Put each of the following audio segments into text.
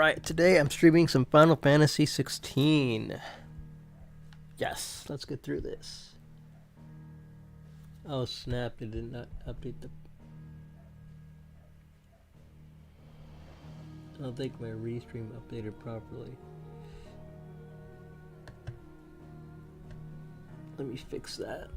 Alright, today I'm streaming some Final Fantasy 16. Yes, let's get through this. Oh snap, it did not update the... I don't think my restream updated properly. Let me fix that.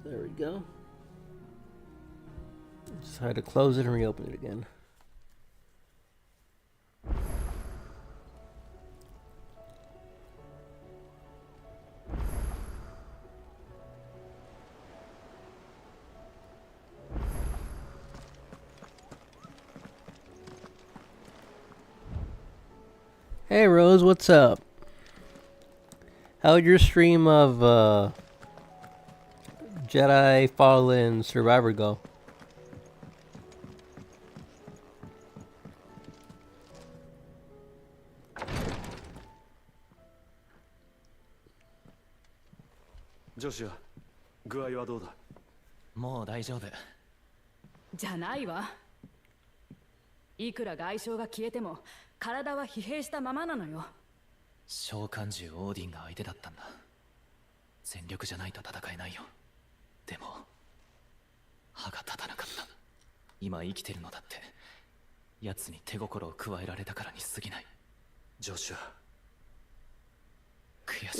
There we go. Just had to close it and reopen it again. Hey Rose, what's up? How'd your stream of Jedi Fallen Survivor go? Joshua, 具合はどうだ? もう大丈夫じゃないわ。いくら外傷が消えても体は疲弊したままなのよ。召喚獣オーディンが相手だったんだ。全力じゃないと戦えないよ。でも歯が立たなかった。今生きてるのだって奴に手心を加えられたからに過ぎない。ジョシュア、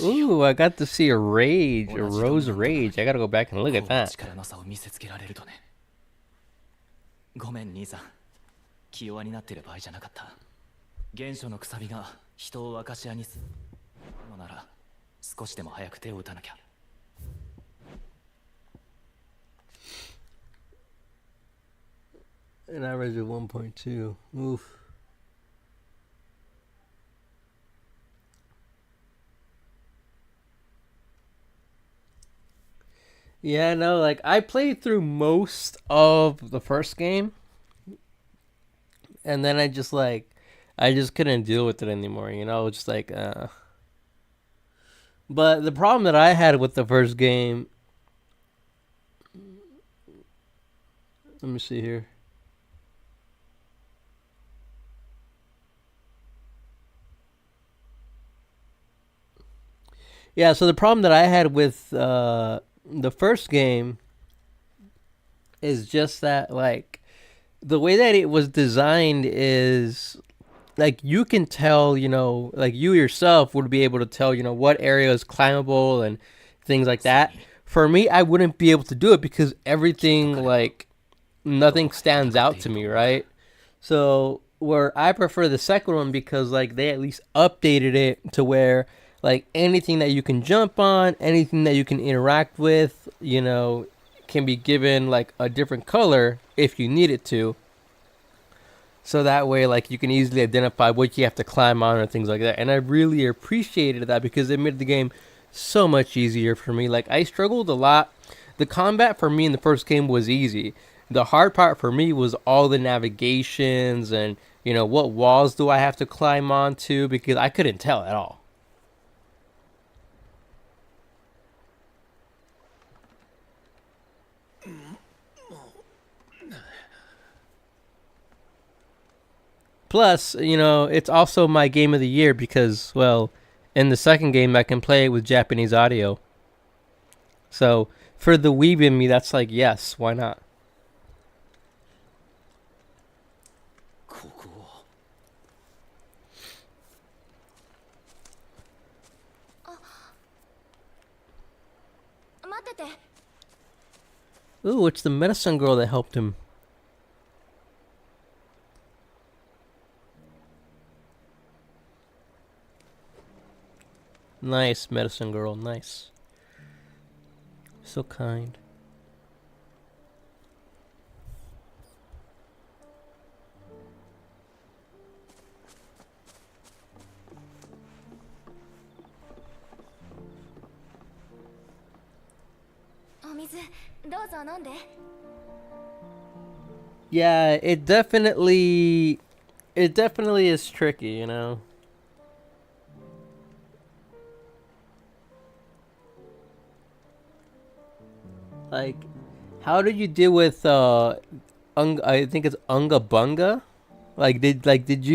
Ooh, I got to see a rage, a Rose rage. I gotta go back and look at that. 力の差を見せつけられるとね。ごめん兄さん、気弱になってる場合じゃなかった。原初のくさびが人を若し屋にするのなら少しでも早く手を打たなきゃ。An average of 1.2. Oof. Yeah, no, like, I played through most of the first game. And then I just couldn't deal with it anymore, you know? Just like, But the problem that I had with the first game... Let me see here. Yeah, so the problem that I had with the first game is just that, like, the way that it was designed is, like, you can tell, you know, like, you yourself would be able to tell, you know, what area is climbable and things like that. For me, I wouldn't be able to do it because everything, like, nothing stands out to me, right? So, where I prefer the second one because, like, they at least updated it to where, like, anything that you can jump on, anything that you can interact with, you know, can be given, like, a different color if you need it to. So that way, like, you can easily identify what you have to climb on and things like that. And I really appreciated that because it made the game so much easier for me. Like, I struggled a lot. The combat for me in the first game was easy. The hard part for me was all the navigations and, you know, what walls do I have to climb onto because I couldn't tell at all. Plus, you know, it's also my game of the year because, well, in the second game I can play it with Japanese audio. So, for the weeb in me, that's like, yes, why not? Ooh, it's the medicine girl that helped him. Nice, medicine girl, nice. So kind. Yeah, it definitely is tricky, you know. Like, how did you deal with I think it's Unga Bunga? Did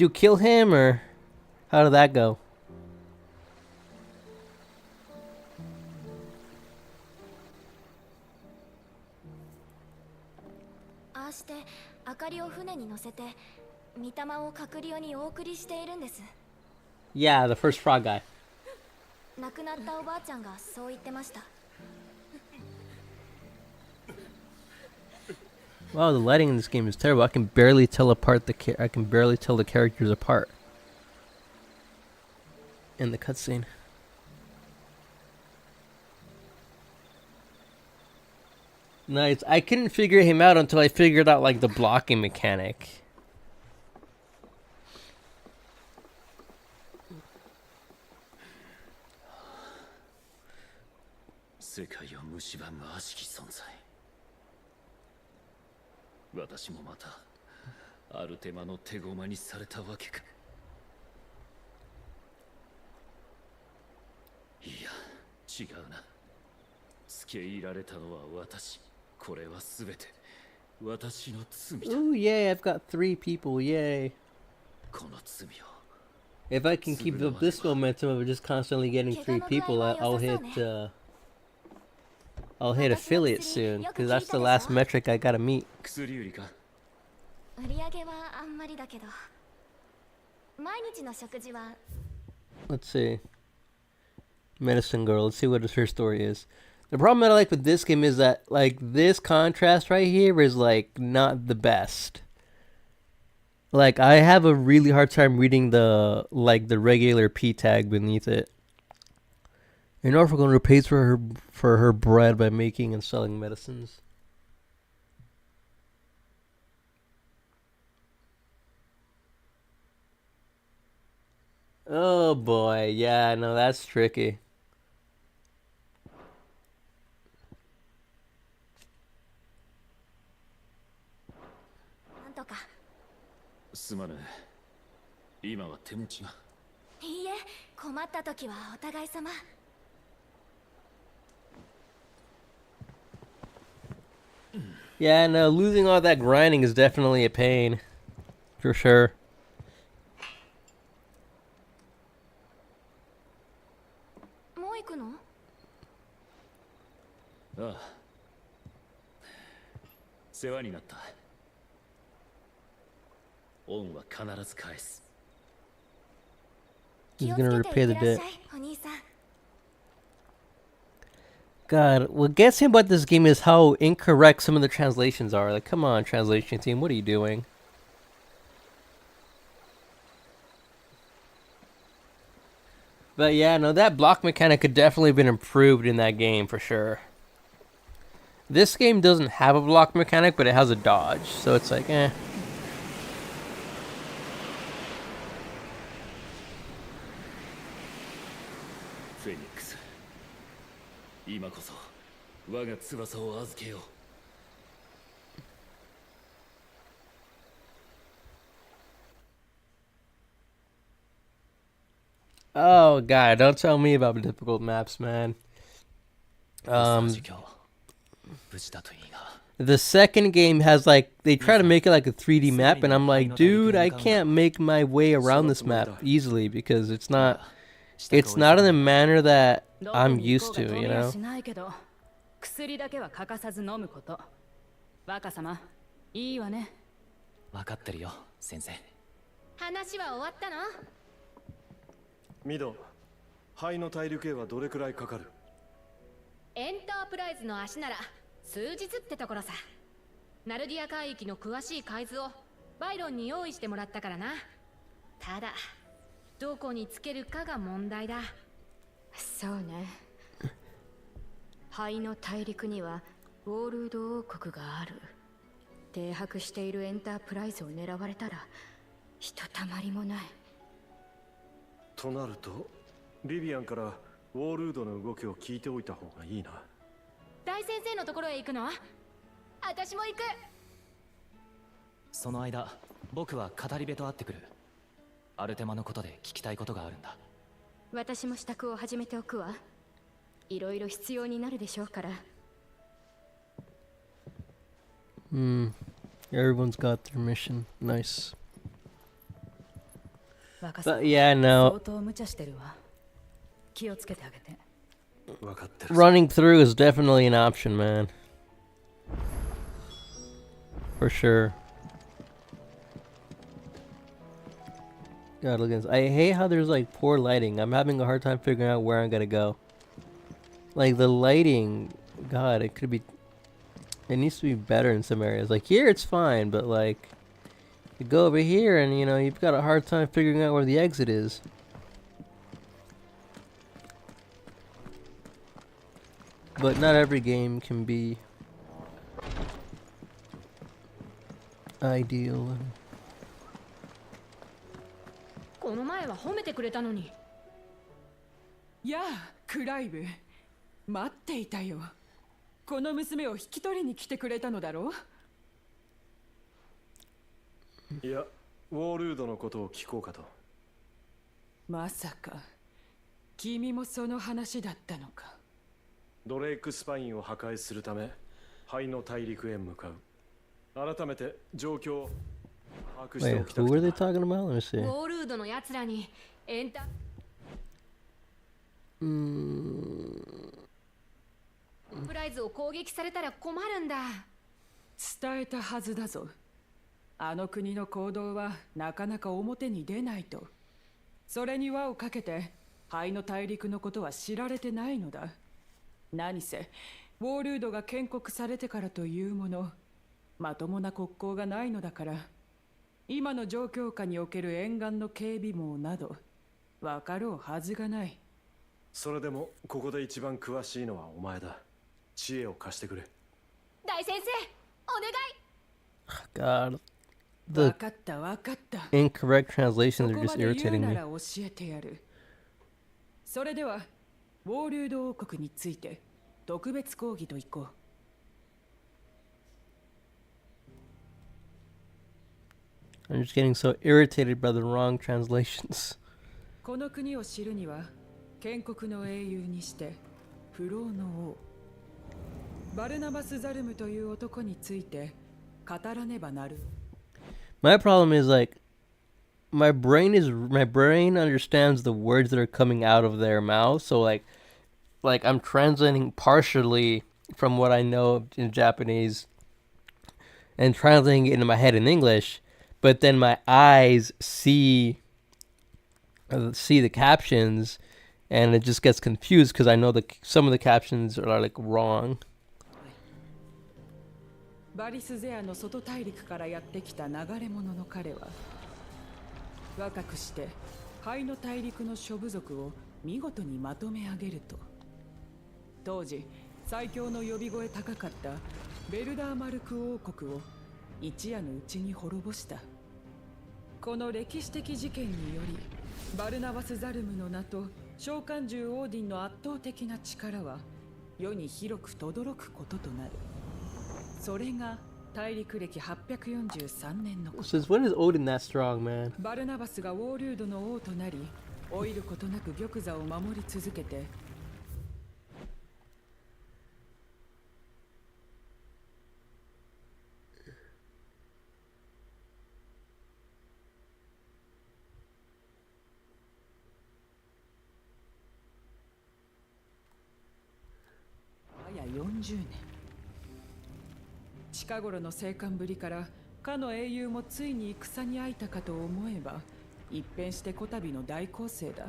you kill him, or how did that go? ああして明かりを船に乗せて御霊を閣僚にお送りしているんです。 Yeah, the first frog guy. 亡くなったおばあちゃんがそう言ってました。 Wow, the lighting in this game is terrible. I can barely tell the characters apart in the cutscene. Nice. I couldn't figure him out until I figured out like the blocking mechanic. Ooh, yay, I've got 3 people, yay. If I can keep up this momentum of just constantly getting 3 people, I'll hit affiliate soon, because that's the last metric I gotta meet. 売り上げはあんまりだけど、毎日の食事は Let's see. Medicine girl, let's see what her story is. The problem I like with this game is that, like, this contrast right here is, like, not the best. Like, I have a really hard time reading the regular P tag beneath it. In Norfolk owner pays for her bread by making and selling medicines. Oh boy, yeah, no, that's tricky. なんとか。すまぬ。今は手持ちが。いいえ、困った時はお互い様。 Yeah, no, losing all that grinding is definitely a pain. For sure. もう行くの？ああ。世話になった。恩は必ず返す。He's gonna repay the debt. God, what gets me about this game is how incorrect some of the translations are. Like, come on, translation team, what are you doing? But yeah, no, that block mechanic could definitely have been improved in that game for sure. This game doesn't have a block mechanic, but it has a dodge, so it's like, eh. Phoenix. 今こそ我が翼を預けよう。Oh god, don't tell me about difficult maps, man. The second game has like, they try to make it like a 3D map, and I'm like, dude, I can't make my way around this map easily because it's not in a manner that I'm used to, you know? 薬だけは欠かさず飲むこと。若様、いいわね。分かってるよ、先生。話は終わったの？ミド、肺の体力系はどれくらいかかる？エンタープライズの足なら数日ってところさ。ナルディア海域の詳しい海図をバイロンに用意してもらったからな。ただ、どこにつけるかが問題だ。そうね。肺の大陸にはウォールード王国がある。停泊しているエンタープライズを狙われたらひとたまりもない。となると、ビビアンからウォールードの動きを聞いておいた方がいいな。大先生のところへ行くの？私も行く。その間、僕は語り部と会ってくる。アルテマのことで聞きたいことがあるんだ。私も支度を始めておくわ。いろいろ必要になるでしょうから。Everyone's got their mission. Nice. 若さ But yeah, 相 no. 当無茶してるわ。気をつけてあげて。分かってる。 Running through is definitely an option, man. For sure. God, look at this. I hate how there's like poor lighting. I'm having a hard time figuring out where I'm gonna go. Like the lighting, God, it could be. It needs to be better in some areas. Like here, it's fine, but like, you go over here and you know you've got a hard time figuring out where the exit is. But not every game can be ideal. この前は褒めてくれたのに。やあ、クライブ。待っていたよ。この娘を引き取りに来てくれたのだろう。いや、ウォールードのことを聞こうかと。まさか、君もその話だったのか。ドレイクスパインを破壊するため、灰の大陸へ向かう。改めて状況を把握して Wait, おきた who く were て they な。 talking about? Let me ウ see. ォールードのやつらにエンタプライズを攻撃されたら困るんだ。伝えたはずだぞ。あの国の行動はなかなか表に出ないと。それに輪をかけて、灰の大陸のことは知られてないのだ。何せ、ウォールードが建国されてからというもの、まともな国交がないのだから、今の状況下における沿岸の警備網など、わかろうはずがない。それでもここで一番詳しいのはお前だ。知恵を貸してくれ。大先生、お願い。 God, わ the かったわかった。 incorrect そ translations こ are ま just で言う irritating な me. ら教えてやる。それでは、ウォールード王国について特別講義といこう。I'm just getting so irritated by the wrong translations. この国を知るには、建国の英雄にして不老の王バルナバス・ザルムという男について語らねばなる。 My problem is like my brain understands the words that are coming out of their mouth, so like I'm translating partially from what I know in Japanese and translating it into my head in English, but then my eyes see the captions and it just gets confused because I know some of the captions are like wrong. バリスゼアの外大陸からやってきた流れ者の彼は、若くして灰の大陸の諸部族を見事にまとめ上げると、当時最強の呼び声高かったベルダーマルク王国を一夜のうちに滅ぼした。この歴史的事件により、バルナバス・ザルムの名と召喚獣オーディンの圧倒的な力は世に広く轟くこととなる。それが大陸歴843年のこと。 Since when is Odin that strong, man? バルナバスがウォールードの王となり、老いることなく玉座を守り続けて、早40年。近頃の生還ぶりからかの英雄もついに戦に遭いたかと思えば、一変してこたびの大攻勢だ。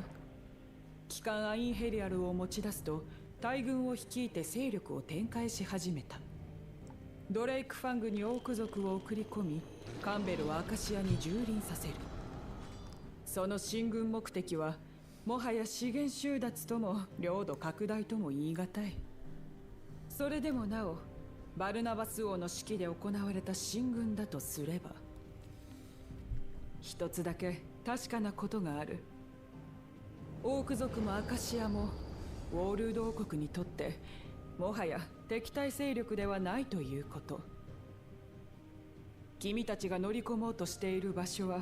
機関アインヘリアルを持ち出すと、大軍を率いて勢力を展開し始めた。ドレイクファングにオーク族を送り込み、カンベルをアカシアに蹂躙させる。その進軍目的はもはや資源収奪とも領土拡大とも言い難い。それでもなおバルナバス王の指揮で行われた進軍だとすれば、一つだけ確かなことがある。オーク族もアカシアもウォールード王国にとってもはや敵対勢力ではないということ。君たちが乗り込もうとしている場所は、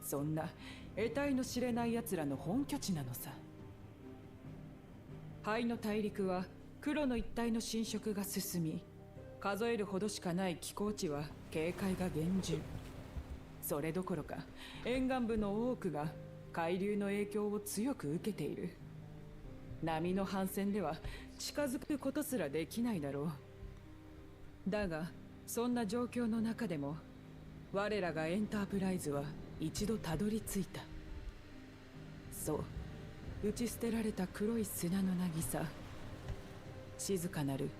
そんな得体の知れない奴らの本拠地なのさ。灰の大陸は黒の一帯の侵食が進み、数えるほどしかない気候地は警戒が厳重。それどころか沿岸部の多くが海流の影響を強く受けている。波の反戦では近づくことすらできないだろう。だがそんな状況の中でも我らがエンタープライズは一度たどり着いた。そう、打ち捨てられた黒い砂の渚、静かなる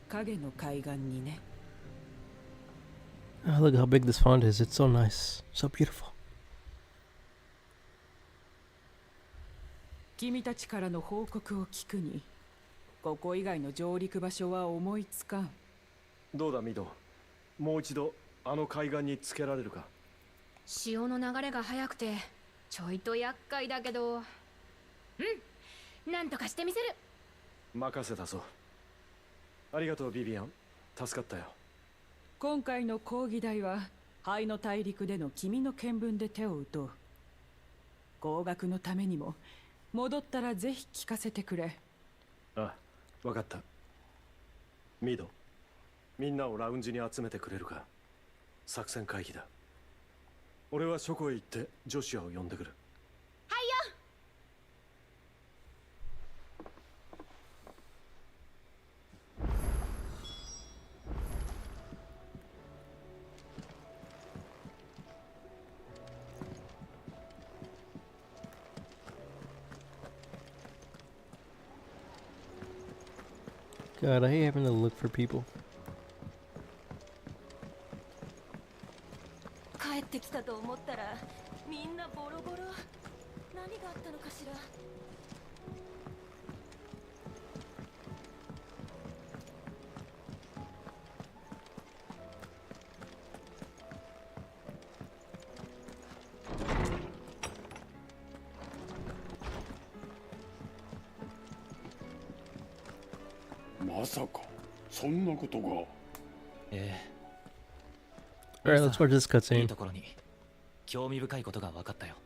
影の海岸にね。Oh, look how big this font is. It's so nice. So beautiful. 君たちからの報告を聞くに、ここ以外の上陸場所は思いつかん。どうだミド、もう一度あの海岸につけられるか。潮の流れが速くてちょいと厄介だけど、なんとかしてみせる。任せたぞ。ありがとうビビアン、助かったよ。今回の講義題は灰の大陸での君の見聞で手を打とう。合格のためにも戻ったらぜひ聞かせてくれ。あ、わかった。ミド、みんなをラウンジに集めてくれるか。作戦会議だ。俺は書庫へ行ってジョシュアを呼んでくる。はいよ。God, I hate having to look for people. 帰ってきたと思ったらみんなボロボロ。何があったのかしら。まさかそんなことが。Alright, let's watch this いい cutscene. ところに興味深いことが分かったよ。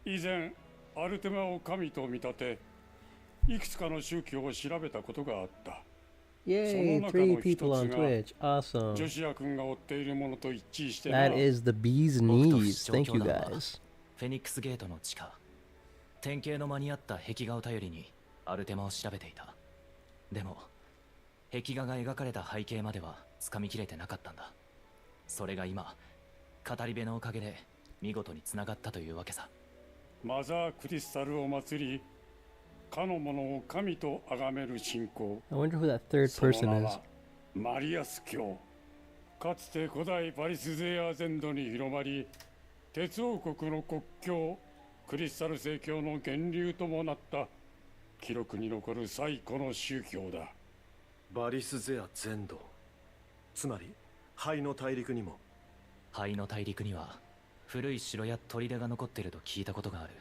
以前アルテマを神と見立て、いくつかの宗教を調べたことがあった。 Yay, 3 people on Twitch. Awesome. ジョシア君が追っているものと一致してな。 That is the bee's 僕と knees. 不死鳥 Thank 教 you 団は guys. フェニックスゲートの地下、典型の間に合った壁画を頼りにアルテマを調べていた。でも壁画が描かれた背景まではつかみきれてなかったんだ。それが今語り部のおかげで見事に繋がったというわけさ。マザークリスタルを祭り、かの者を神と崇める信仰。 I wonder who that third その person 名 is. はマリアス教。かつて古代パリスゼア全土に広まり、鉄王国の国教クリスタル正教の源流ともなった記録に残る最古の宗教だ。バリスゼア全土、つまり灰の大陸にも。灰の大陸には古い城や砦が残っていると聞いたことがある。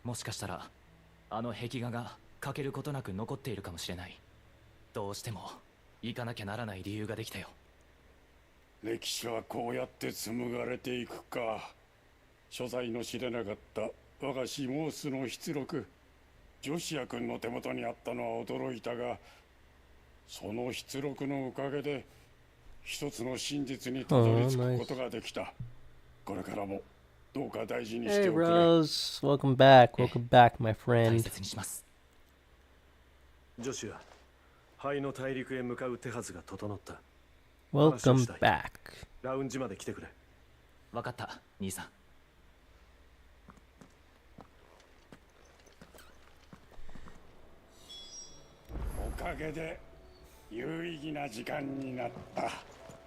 もしかしたらあの壁画が欠けることなく残っているかもしれない。どうしても行かなきゃならない理由ができたよ。歴史はこうやって紡がれていくか。所在の知れなかった我がシモースの出力、ジョシア君の手元にあったのは驚いたが、その出力のおかげで一つの真実にたどり着くことができた。これからもどうか大事にし Hey ておくれ。 Rose, welcome back. Welcome back, my 大 friend. 切にします。ジョシュア、灰の大陸へ向かう手はずが整った。 Welcome back. ラウンジまで来てくれ。分かった兄さん。おかげで有意義な時間になった。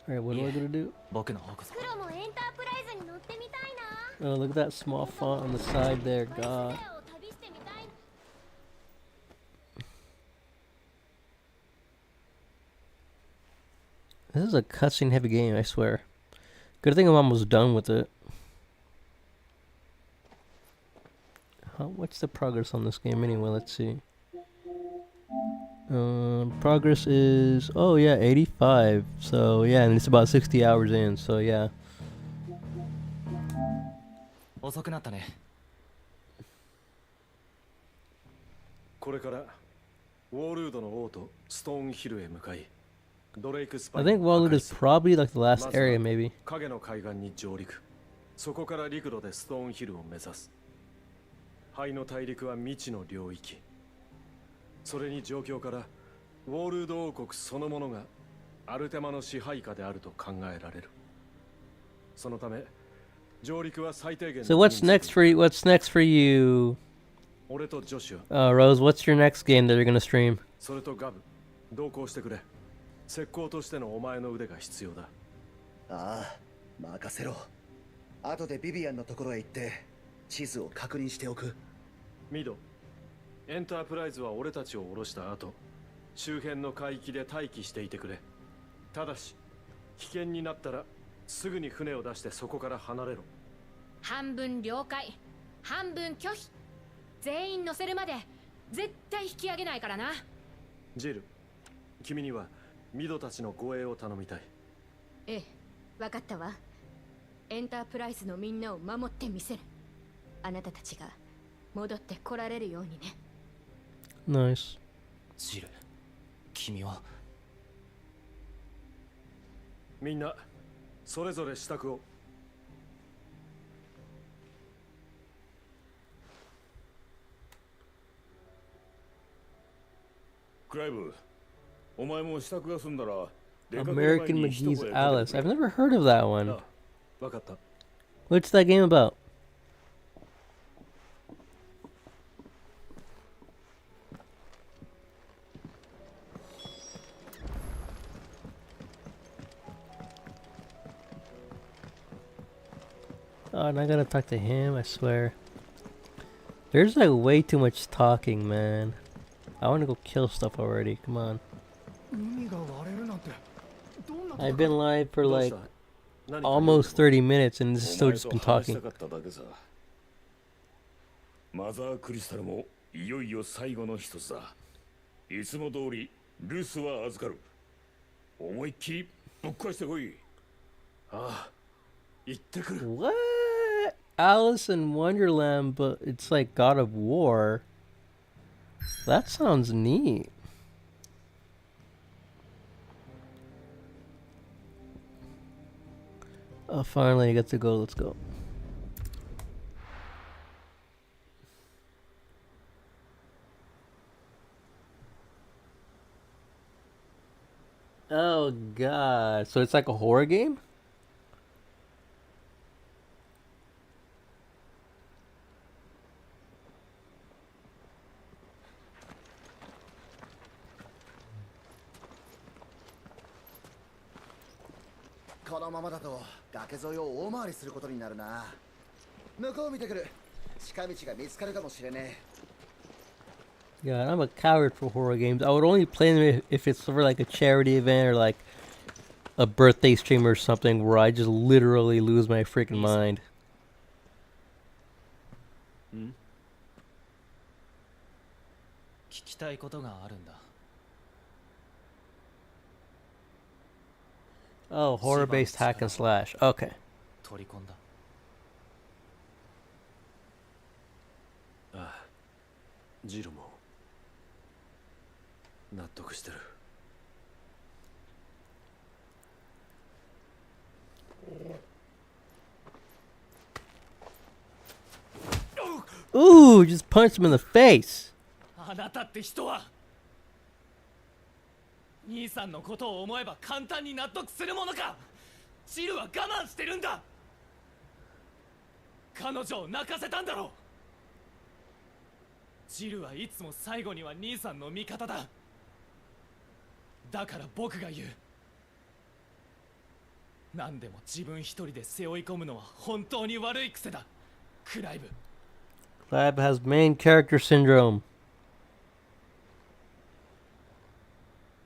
Alright, what am I gonna do? 僕の方こそ。黒もエンタープライズに乗ってみたいな。 Oh, look at that small font on the side there. バリスゼ God. アを旅してみたい。 This is a cutscene heavy game, I swear. Good thing I'm almost done with it. What's the progress on this game anyway? Let's see. Progress is, oh yeah, 85. So yeah, and it's about 60 hours in. So yeah. 遅くなったね。これからウォールードの王とストーンヒルへ向かい、ドレイクスパ I イ think ンを破 Walnut 壊 is する。 probably like the last まずは area, maybe. 影の海岸に上陸。そこから陸路でストーンヒルを目指す。灰の大陸は未知の領域。それに状況からウォールード王国そのものがアルテマの支配下であると考えられる。そのため上陸は最低限の So what's next for you? What's next for you, 俺とジョシュ Rose? What's your next game that you're gonna stream? それとガブ同行してくれ。石膏としてのお前の腕が必要だ。ああ、任せろ。後でビビアンのところへ行って地図を確認しておく。ミド、エンタープライズは俺たちを降ろした後、周辺の海域で待機していてくれ。ただし危険になったらすぐに船を出してそこから離れろ。半分了解、半分拒否。全員乗せるまで絶対引き上げないからな。ジル、君にはミドたちの護衛を頼みたい。ええ、分かったわ。エンタープライズのみんなを守ってみせる。あなたたちが戻って来られるようにね。Nice. ジル、君は。みんなそれぞれ支度を。クライブ、お前も支度が済んだら American McGee's Alice. I've never heard of that one. あ、わかった。 What's that game about? Oh, and I gotta talk to him, I swear. There's like way too much talking, man. I wanna go kill stuff already, come on. I've been live for どう like した？何か almost 30 minutes and it's お still 前 just と been 話し talking. たかっただけさ。マザークリスタルもいよいよ最後の一つだ。いつも通り留守は預かる。思いっきりぶっ壊してこい。ああ、行ってくる。 What? Alice in Wonderland, but it's like God of War. That sounds neat. Oh, finally I get to go. Let's go. Oh god. So it's like a horror game? Yeah, このままだと崖沿いを大回りすることになるな。向こう見てくる。近道が見つかるかもしれねえ。 Yeah, I'm a coward for horror games. I would only play them if it's for like a charity event or like a birthday stream or something where I just literally lose my freaking mind. 聞きたいことがあるんだ。 Oh, horror-based hack and slash. Okay. 取り込んだ。ああ、ジルも納得してる。 Ooh, just punched him in the face. あなたって人は兄さんのことを思えば簡単に納得するものか。ジルは我慢してるんだ。彼女を泣かせたんだろう。ジルはいつも最後には兄さんの味方だ。だから僕が言う。何でも自分一人で背負い込むのは本当に悪い癖だ。クライブ。 Lab has main character syndrome.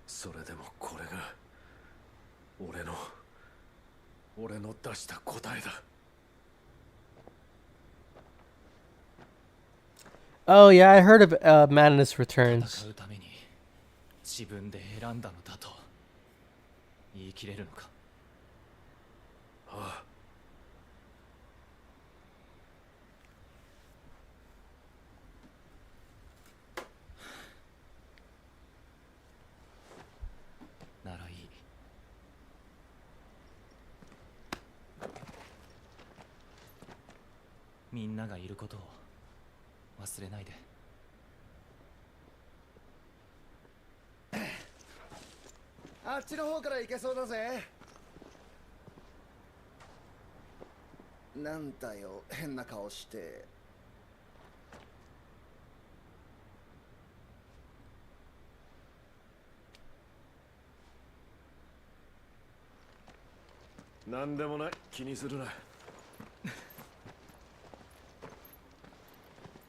それでもこれが俺の出した答えだ。 Oh yeah, I heard of Madness Returns. 戦うために自分で選んだのだと言い切れるのか。ああ、みんながいることを忘れないで。あっちの方から行けそうだぜ。なんだよ、変な顔して。なんでもない、気にするな。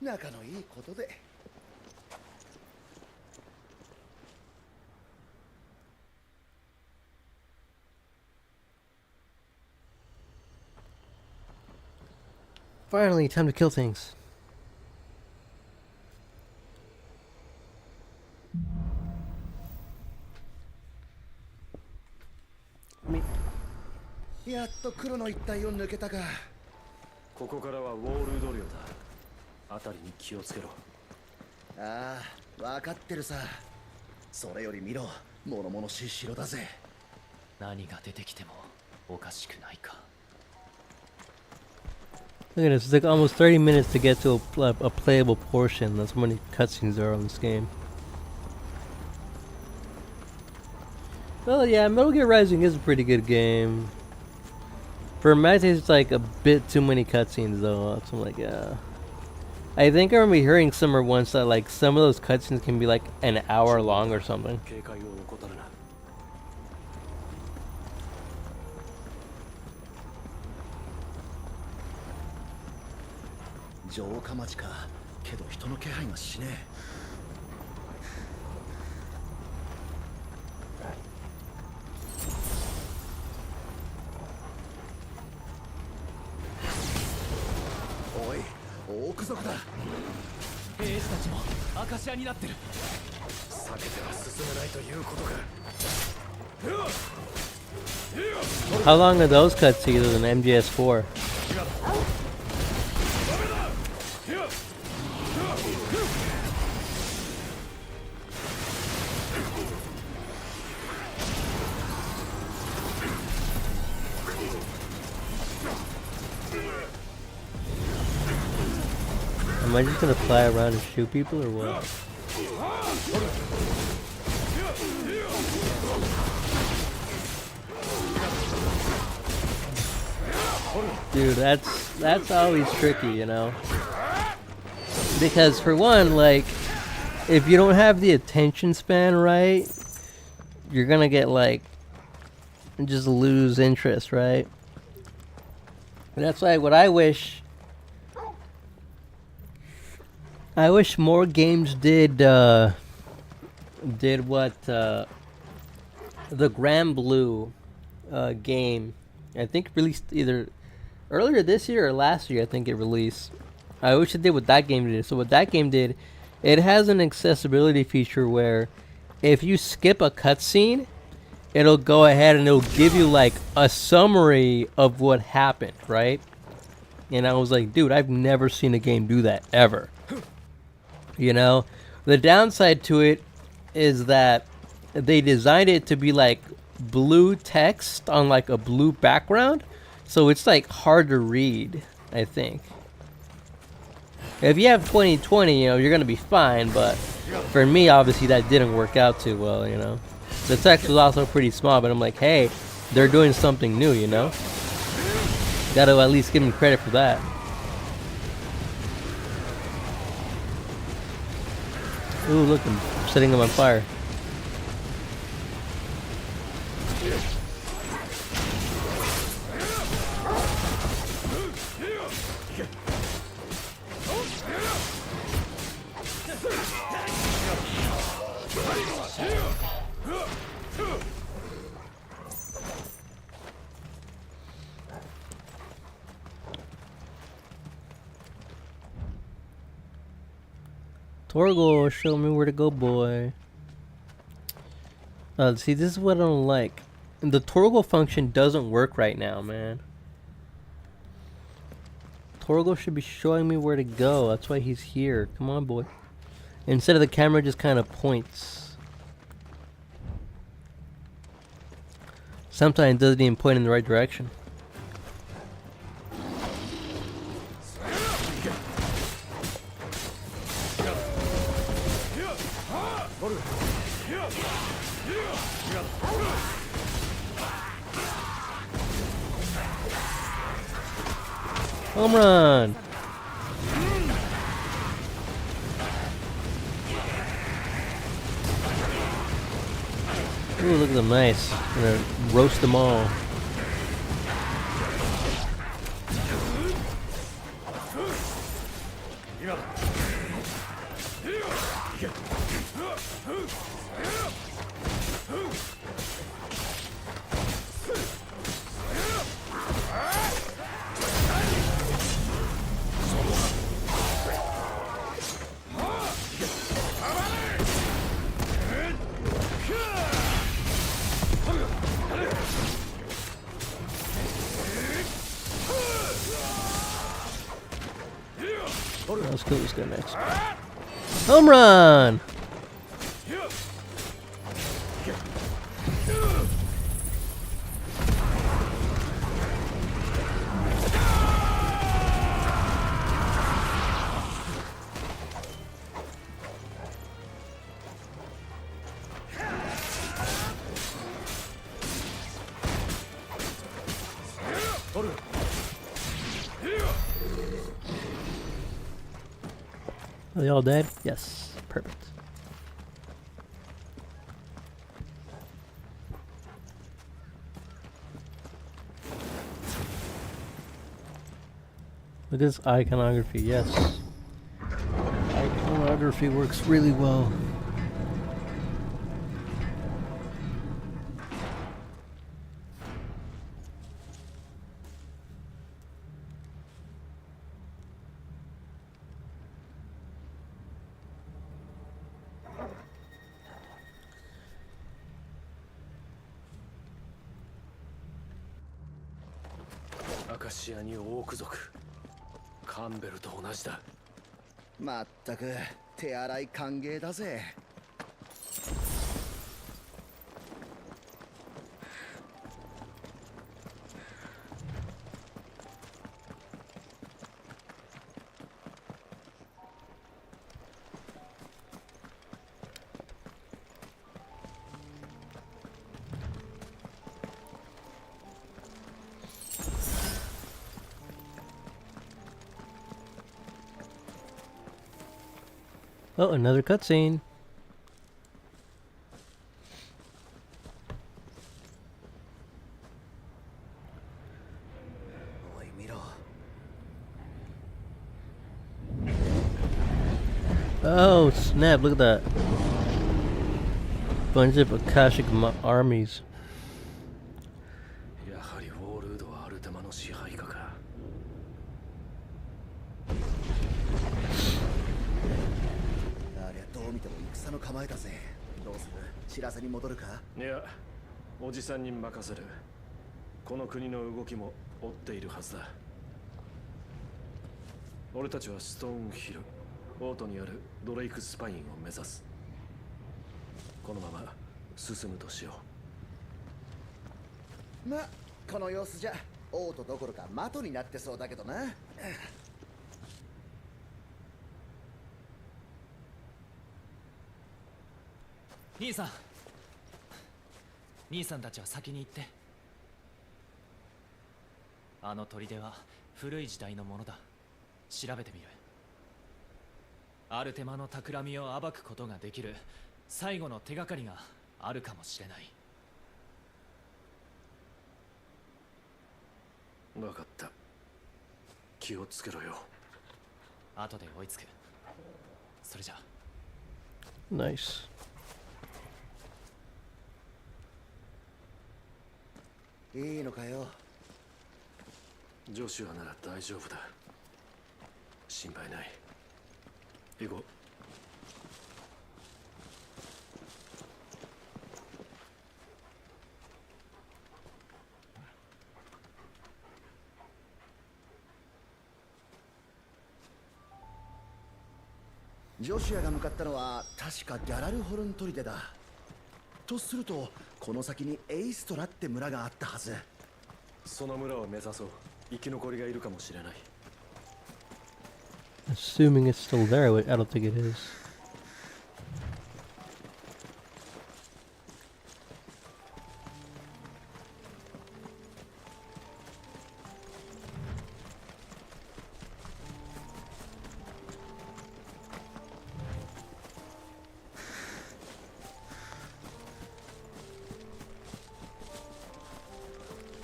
仲のいいことで。Finally, time to kill things. Me. やっと黒の一帯を抜けたか。ここからはウォールド領だ。辺りに気をつけろ。ああ、分かってるさ。それより見ろ、物々しい城だぜ。何が出てきてもおかしくないか。 Look at this, it's like almost 30 minutes to get to a playable portion. That's how many cutscenes there are on this game. Well, yeah, Metal Gear Rising is a pretty good game. For my taste, it's like a bit too many cutscenes though, so I'm like, yeah. I think I remember hearing somewhere once that like some of those cutscenes can be like an hour long or something. 城下町か。けど人の気配がしねえ。おい、オーク族だ。兵士たちもアカシアになってる。避けては進めないということか。 How long are those cutscenes in MGS4? Am I just gonna fly around and shoot people or what? Dude, that's always tricky, you know? Because for one, like, if you don't have the attention span right, you're gonna get like just lose interest, right? And that's why what I wish more games did what the Grand Blue game, I think, released either earlier this year or last year. I think it released. I wish it did what that game did. So what that game did, it has an accessibility feature where if you skip a cutscene, it'll go ahead and it'll give you like a summary of what happened, right? And I was like, dude, I've never seen a game do that ever. You know, the downside to it is that they designed it to be like blue text on like a blue background, so it's like hard to read, I think. If you have 2020, you know, you're gonna be fine, but for me, obviously that didn't work out too well, you know. The text was also pretty small, but I'm like, hey, they're doing something new, you know. Gotta at least give them credit for that. Ooh, look, I'm setting them on fire. Torgal, show me where to go, boy. See, this is what I don't like. The Torgal function doesn't work right now, man. Torgal should be showing me where to go. That's why he's here. Come on, boy. Instead of the camera just kind of points. Sometimes it doesn't even point in the right direction. Home run! Ooh, look at them, nice. I'm gonna roast them all. Let's kill this guy next. Home run! Are they all dead? Yes. Perfect. Look at this iconography. Yes. Iconography works really well.アカシアにオーク族カンベルと同じだ。まったく手洗い歓迎だぜ。Oh, another cutscene. Oh, snap, look at that. Bunch of Akashic armies. やはりウォールードはアルテマの支配下か。ありゃどう見ても戦の構えだぜ。どうする？知らせに戻るか？いや、おじさんに任せる。この国の動きも追っているはずだ。俺たちはストーンヒル、オートにあるドレイクスパインを目指す。このまま進むとしよう。ま、この様子じゃオートどころか的になってそうだけどな。兄さん、兄さんたちは先に行って。あの砦は古い時代のものだ。調べてみる。アルテマの企みを暴くことができる最後の手がかりがあるかもしれない。分かった。気をつけろよ。後で追いつく。それじゃ。Nice. いいのかよ。ジョシュアなら大丈夫だ。心配ない。行こう。ジョシュアが向かったのは確かギャラルホルン砦だ。とするとこの先にエイストラって村があったはず。その村を目指そう。生き残りがいるかもしれない。Assuming it's still there, I don't think it is.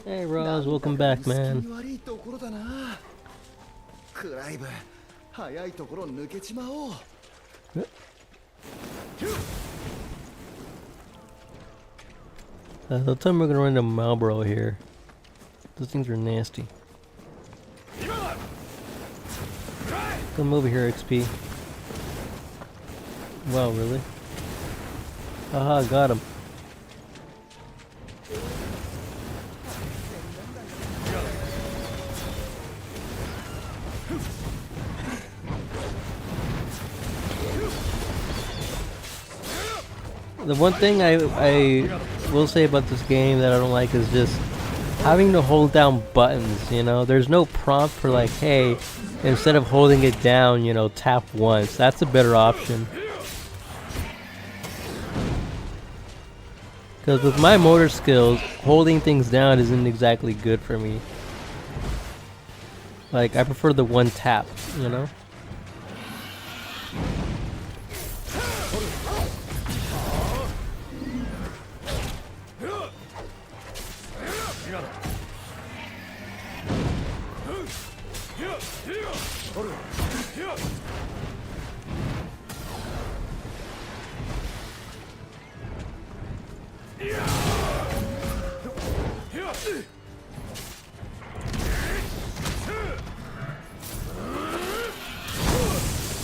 Hey Roz, welcome back, man. 悪いところだな。クライブ、早いところ抜けちまおう。The time we're gonna run into Marlboro here. Those things are nasty. Come over here, XP. Wow, really? Aha, got him. The one thing I will say about this game that I don't like is just having to hold down buttons, you know? There's no prompt for like, hey, instead of holding it down, you know, tap once. That's a better option. Because with my motor skills, holding things down isn't exactly good for me. Like, I prefer the one tap, you know?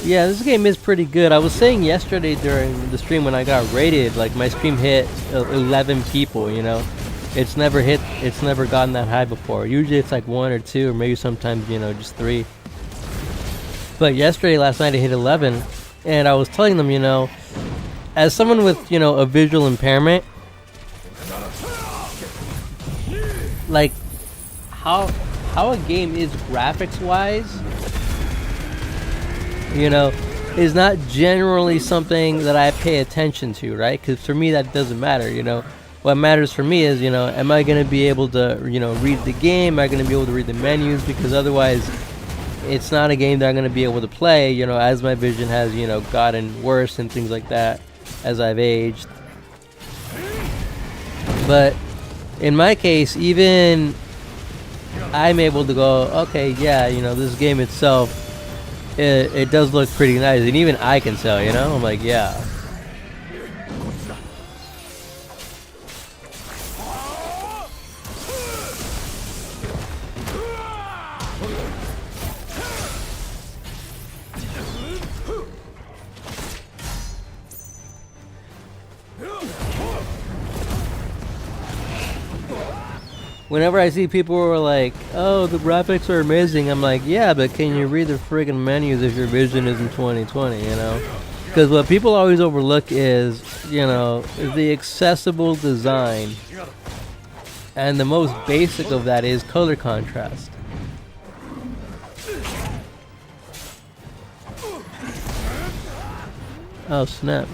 Yeah, this game is pretty good. I was saying yesterday during the stream when I got rated, like my stream hit 11 people, you know. It's never gotten that high before. Usually it's like 1 or 2 or maybe sometimes, you know, just 3. But last night it hit 11, and I was telling them, you know, as someone with, you know, a visual impairment, like how a game is graphics wise, you know, is not generally something that I pay attention to, right? Because for me that doesn't matter, you know. What matters for me is, you know, am I going to be able to, you know, read the game? Am I going to be able to read the menus? Because otherwise it's not a game that I'm going to be able to play, you know, as my vision has, you know, gotten worse and things like that as I've aged. But in my case, even I'm able to go, okay, yeah, you know, this game itself, it does look pretty nice, and even I can tell, you know, I'm like, yeah. Whenever I see people who are like, oh, the graphics are amazing, I'm like, yeah, but can you read the friggin' menus if your vision isn't 20/20, you know? Because what people always overlook is, you know, the accessible design. And the most basic of that is color contrast. Oh, snap.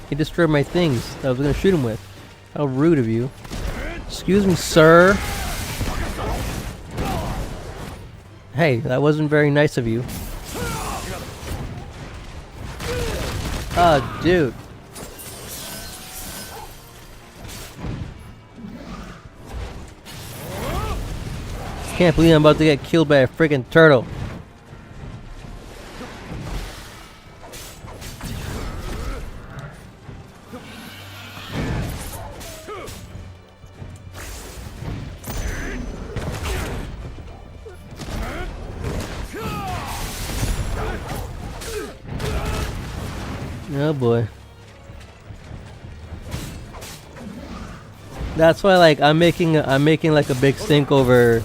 He destroyed my things that I was going to shoot him with. How rude of you. Excuse me, sir. Hey, that wasn't very nice of you. Oh, dude. Can't believe I'm about to get killed by a freaking turtle. Oh boy. That's why, like, I'm making like a big stink over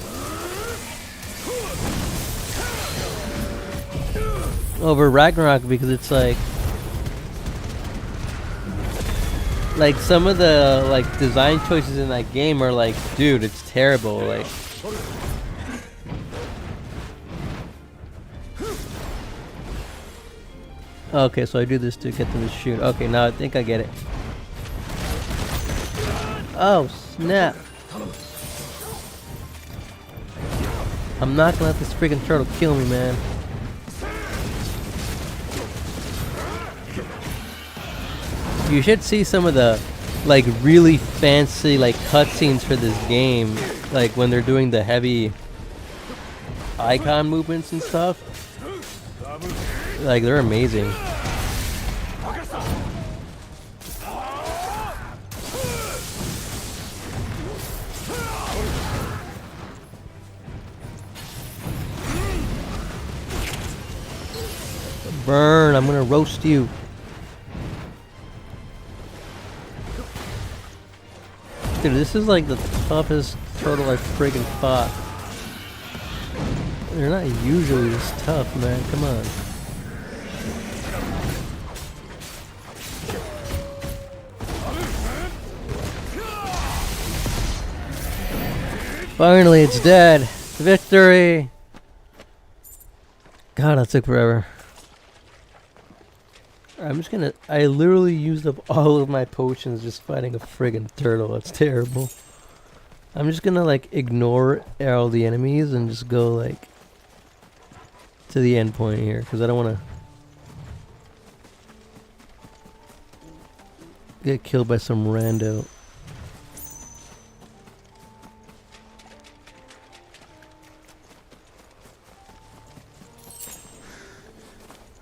Ragnarok, because it's like some of the like design choices in that game are like, dude, it's terrible. Like, okay, so I do this to get them to shoot. Okay, now I think I get it. Oh, snap. I'm not gonna let this freaking turtle kill me, man. You should see some of the like really fancy like cutscenes for this game, like when they're doing the heavy icon movements and stuff. Like they're amazing. Burn, I'm gonna roast you. Dude, this is like the toughest turtle I've friggin' fought. They're not usually this tough, man. Come on. Finally, it's dead. Victory! God, that took forever. I'm just gonna... I literally used up all of my potions just fighting a friggin' turtle. That's terrible. I'm just gonna, like, ignore all the enemies and just go, like, to the end point here. Because I don't want to get killed by some rando.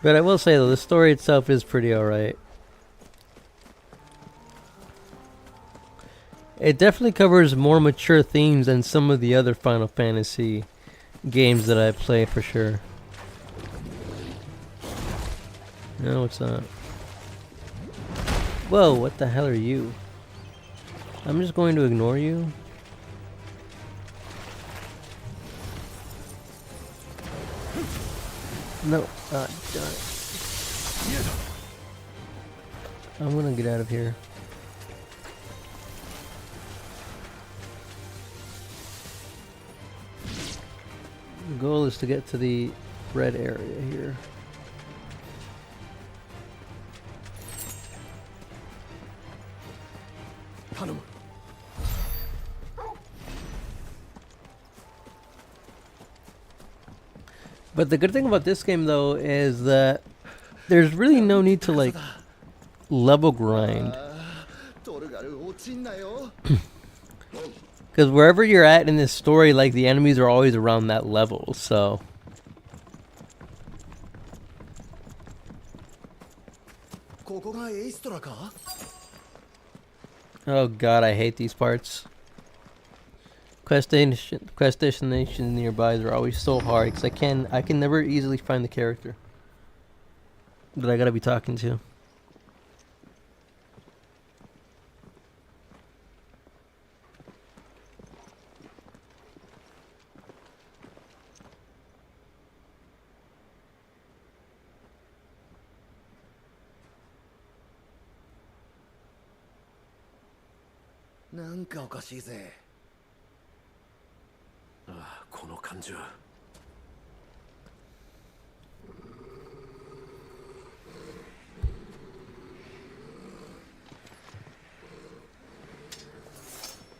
But I will say though, the story itself is pretty alright. It definitely covers more mature themes than some of the other Final Fantasy games that I play for sure. No, it's not. Whoa, what the hell are you? I'm just going to ignore you. No, darn it. I'm gonna get out of here. The goal is to get to the red area here. But the good thing about this game though is that there's really no need to like level grind. Because wherever you're at in this story, like the enemies are always around that level, so. Oh god, I hate these parts. Quest destinations nearby are always so hard because I can never easily find the character that I gotta be talking to. Ah, この感じは。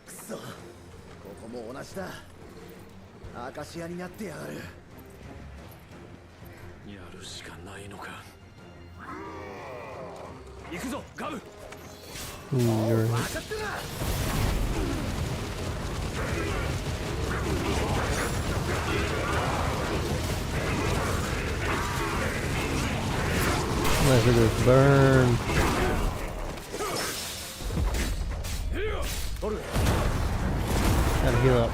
くそ、ここも同じだ。アカシアになってやがる。やるしかないのか。行くぞ、ガブ。分かってるな。Nice, look at this burn. Gotta heal up.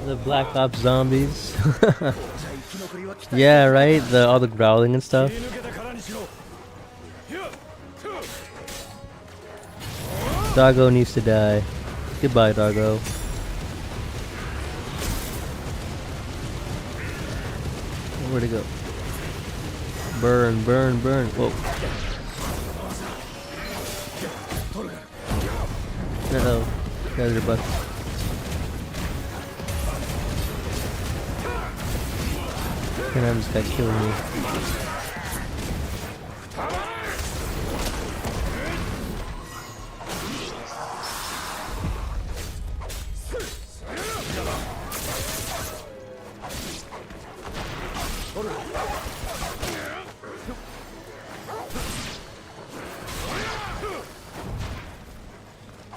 The Black Ops zombies. Yeah, right? All the growling and stuff. Doggo needs to die. Goodbye, Doggo. Where'd it go? Burn, burn, burn. Whoa. Uh-oh. Guys are busted. Can't have this guy killing me.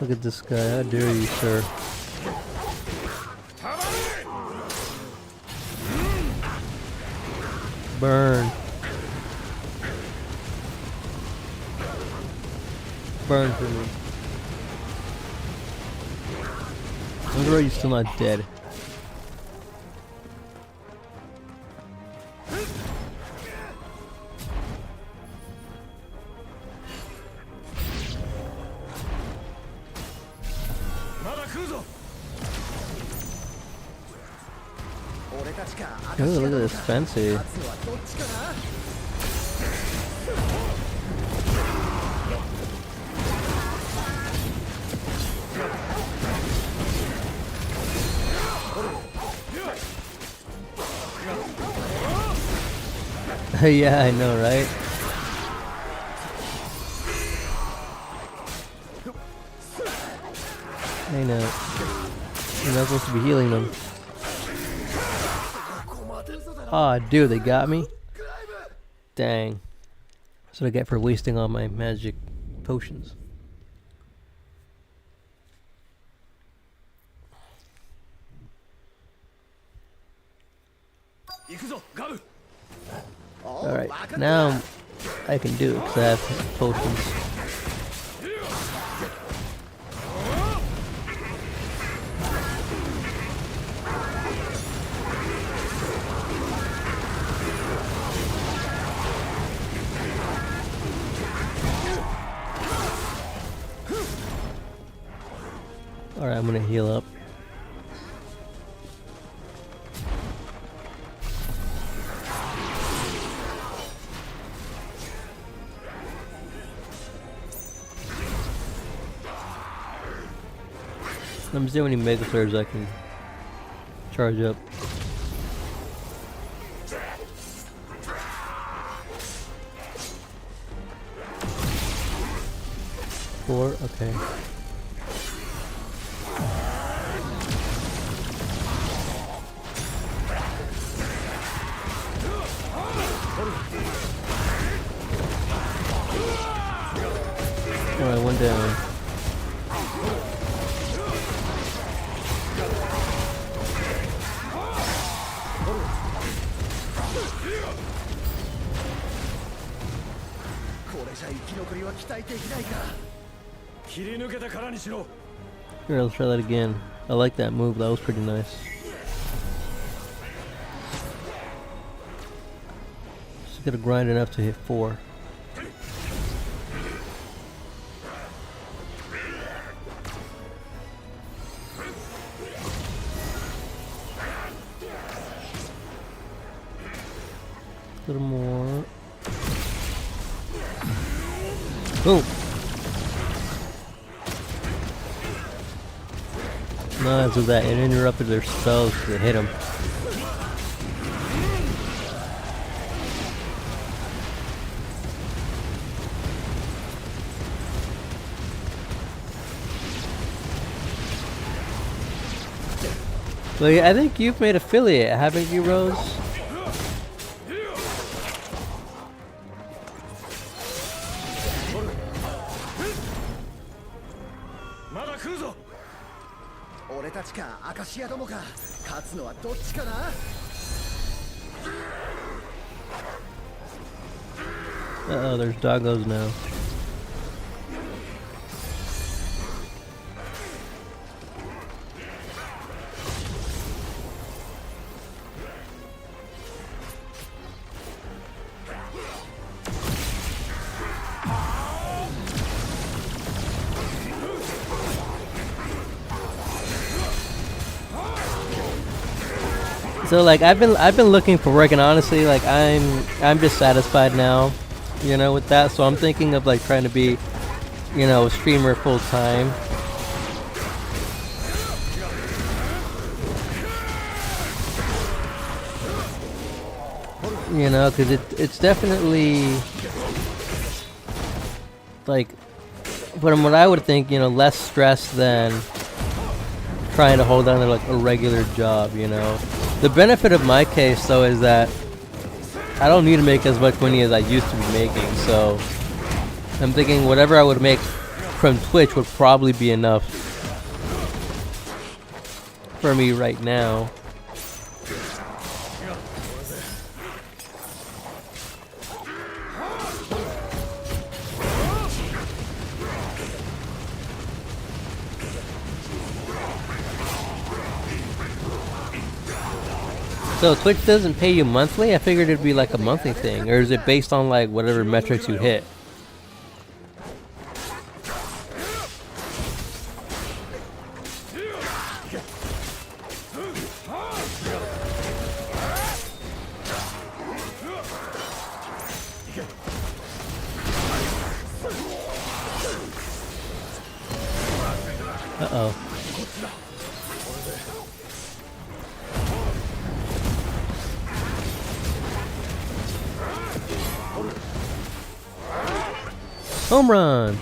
Look at this guy, how dare you, sir. Burn. Burn for me. I wonder why you're still not dead. Ooh, look at this fancy. Yeah, I know, right? I know. You're not supposed to be healing them. Aw, dude, they got me? Dang. That's what I get for wasting all my magic potions. Alright, now I can do it because I have potions. Alright, I'm gonna heal up. Let me see how many mega flares I can charge up. 4, okay. Alright, 1 down. Here, let's try that again. I like that move, that was pretty nice. Just gotta grind enough to hit 4. A little more. Boom! Nice with that. It interrupted their spells to hit them. Well, yeah, I think you've made affiliate, haven't you, Rose? Uh-oh, there's doggos now. So like I've been looking for work, and honestly like I'm just satisfied now, you know, with that. So I'm thinking of like trying to be, you know, a streamer full time. You know, because it's definitely like, from what I would think, you know, less stress than trying to hold on to like a regular job. You know, the benefit of my case though is that I don't need to make as much money as I used to be making. So I'm thinking whatever I would make from Twitch would probably be enough for me right now. So Twitch doesn't pay you monthly? I figured it'd be like a monthly thing. Or is it based on like whatever metrics you hit? Uh-oh. Home run!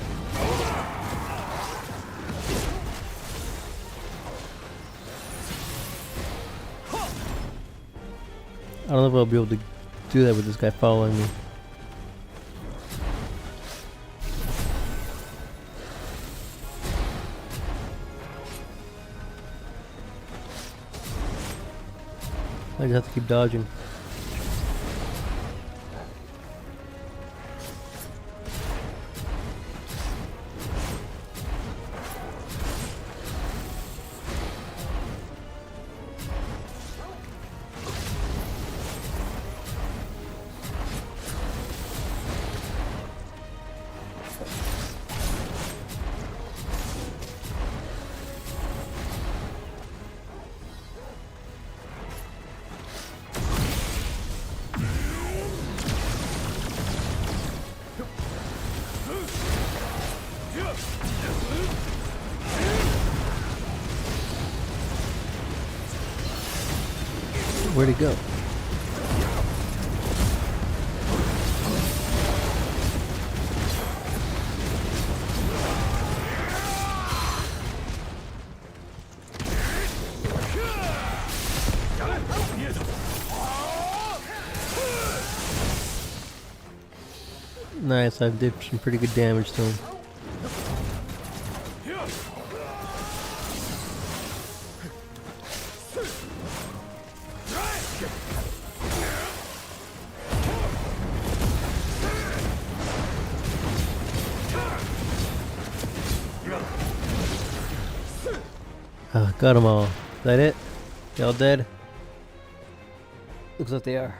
I don't know if I'll be able to do that with this guy following me. I just have to keep dodging. Where'd he go? Nice, I did some pretty good damage to him. Got them all. Is that it? They all dead? Looks like they are.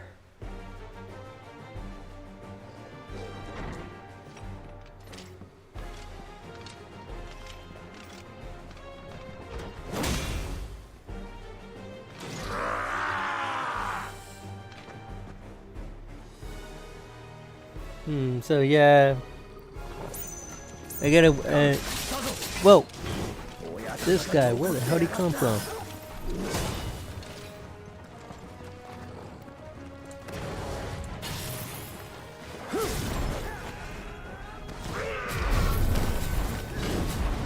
So yeah. I gotta, whoa! This guy, where the hell did he come from?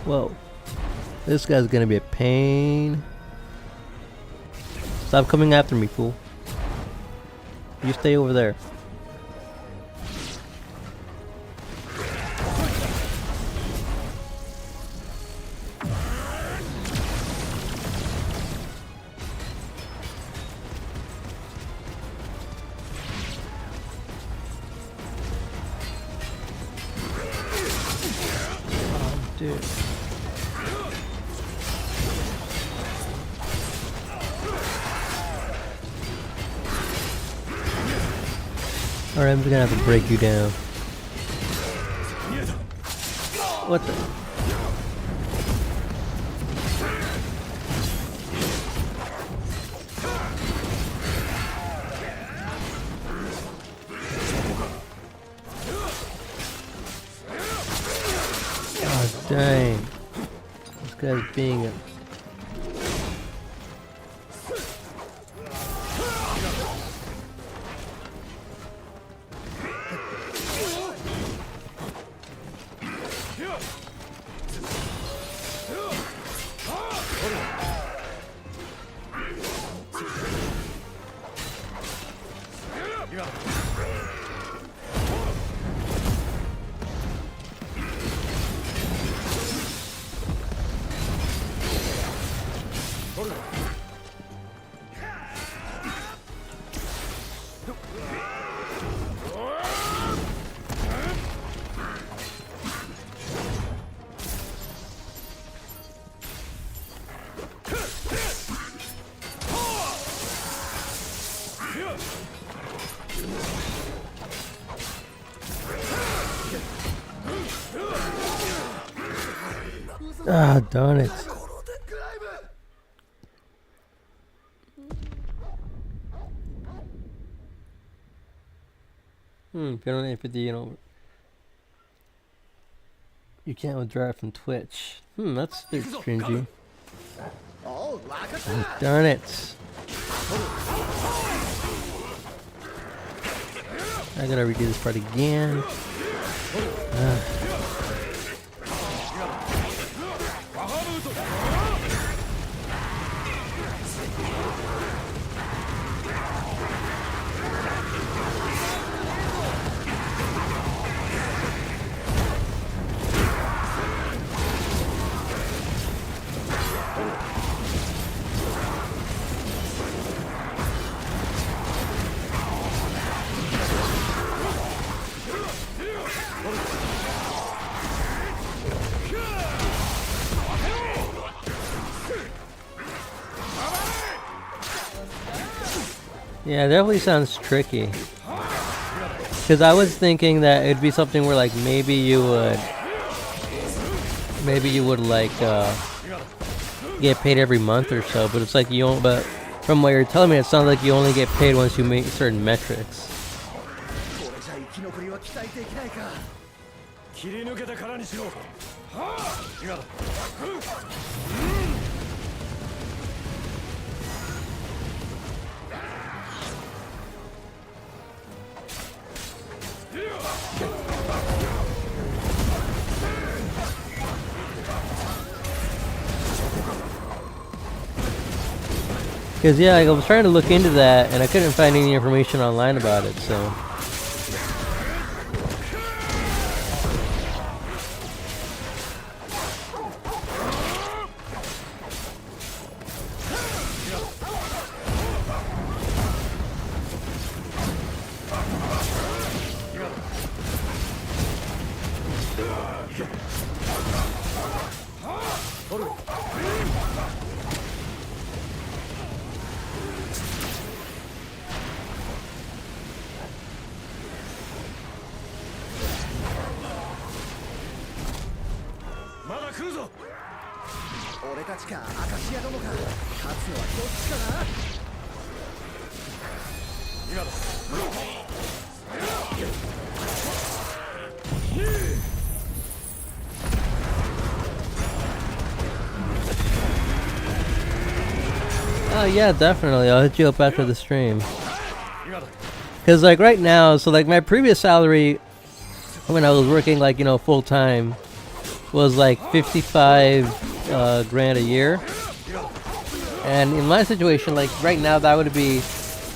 Whoa. This guy's gonna be a pain. Stop coming after me, fool. You stay over there. Dude. Alright, I'm just gonna have to break you down. What the? Oh, dang. This guy's being a... Ah, darn it. If you don't you can't withdraw it from Twitch. That's a bit cringy. Oh, darn it. I gotta redo this part again. Yeah, it definitely sounds tricky. Because I was thinking that it'd be something where like maybe you would like get paid every month or so, but it's like you don't. But from what you're telling me, it sounds like you only get paid once you meet certain metrics. Because yeah, like, I was trying to look into that and I couldn't find any information online about it, so. Oh yeah, definitely. I'll hit you up after the stream. Cause like right now, so like my previous salary when I was working like, you know, full time was like 55 grand a year. And in my situation, like right now, that would be,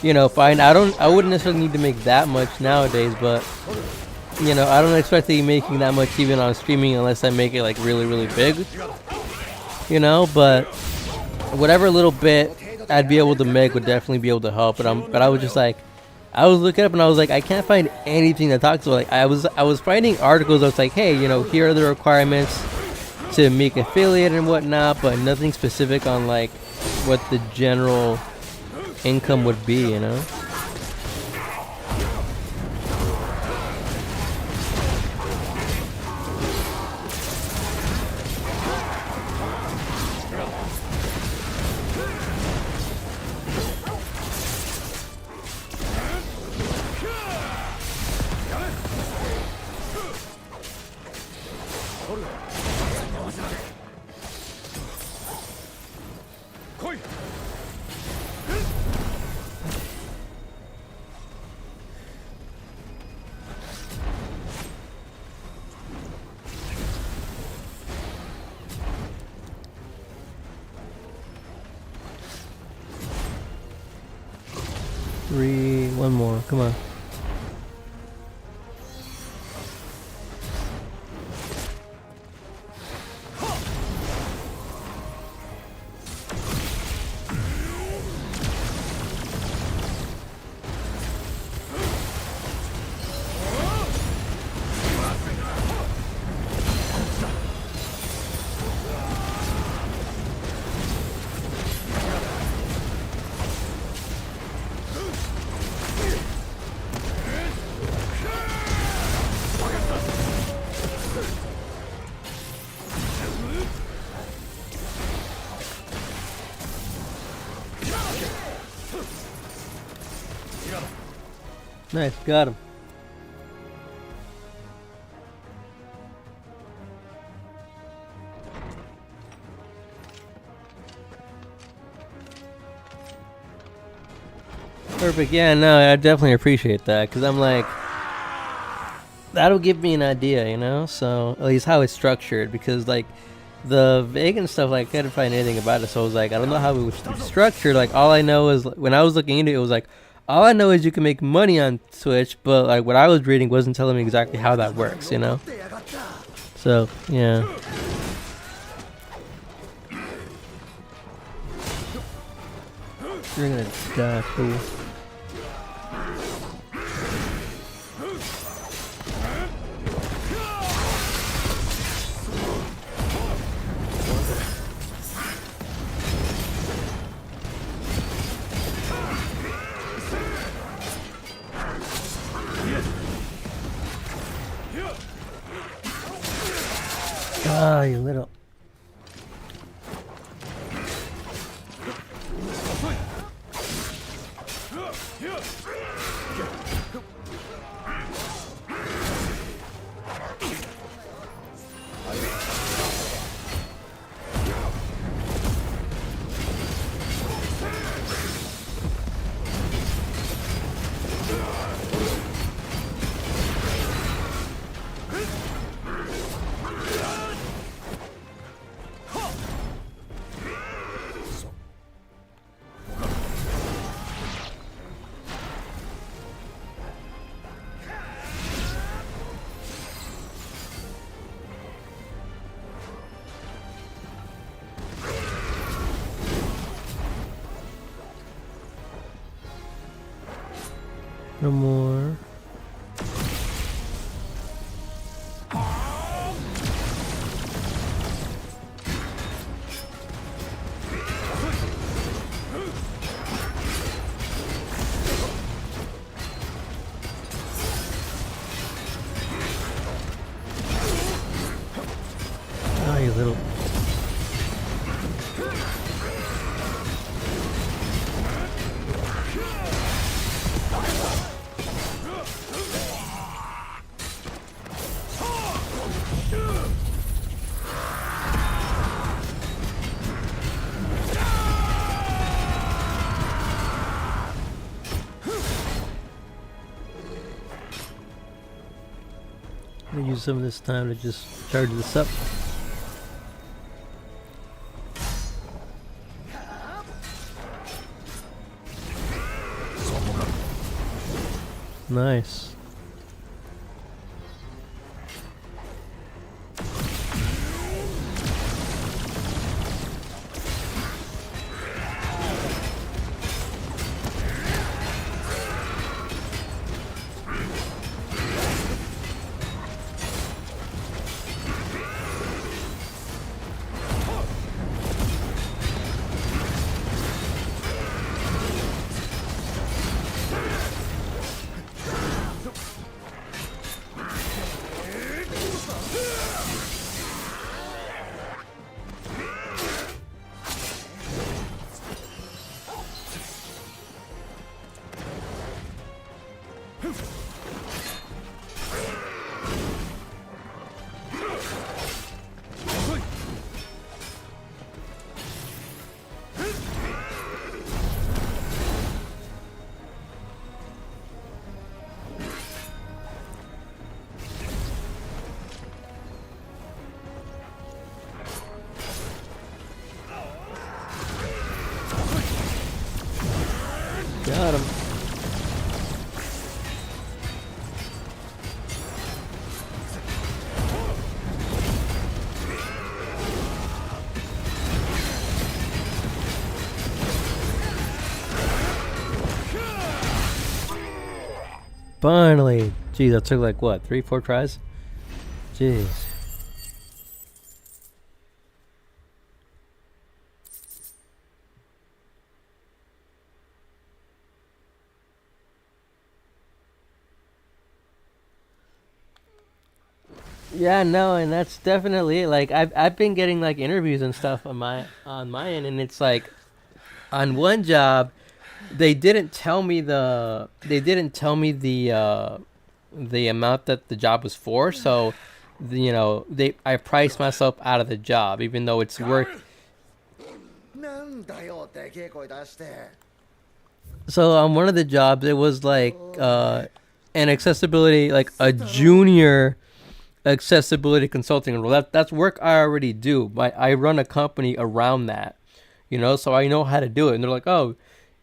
you know, fine. I wouldn't necessarily need to make that much nowadays, but you know, I don't expect to be making that much even on streaming unless I make it like really, really big. You know, but whatever little bit I'd be able to make would definitely be able to help. But I was just like, I was looking up and I was like, I can't find anything that talks about. Like I was finding articles that was like, hey, you know, here are the requirements to make affiliate and whatnot, but nothing specific on like what the general income would be, you know. One more, come on. Nice, got him. Perfect. Yeah, no, I definitely appreciate that because I'm like, that'll give me an idea, you know. So at least how it's structured, because like the vegan stuff, like I couldn't find anything about it. So I was like, I don't know how it would be structured. Like all I know is when I was looking into it, it was like all I know is you can make money on Twitch, but like what I was reading wasn't telling me exactly how that works, you know. So yeah. You're gonna die, fool. Ah, you little. No more. Ah, you little. I'm gonna use some of this time to just charge this up. Nice. Got him. Finally. Geez, that took like what, 3-4 tries? Jeez. Yeah, no, and that's definitely it. Like I've been getting like interviews and stuff on my end, and it's like on one job they didn't tell me the amount that the job was for, so you know, I priced myself out of the job even though it's work. なんだよでけえ声出して。 So on one of the jobs it was like an accessibility, like a junior accessibility consulting role. That's work I already do. I run a company around that, you know, so I know how to do it. And they're like, oh,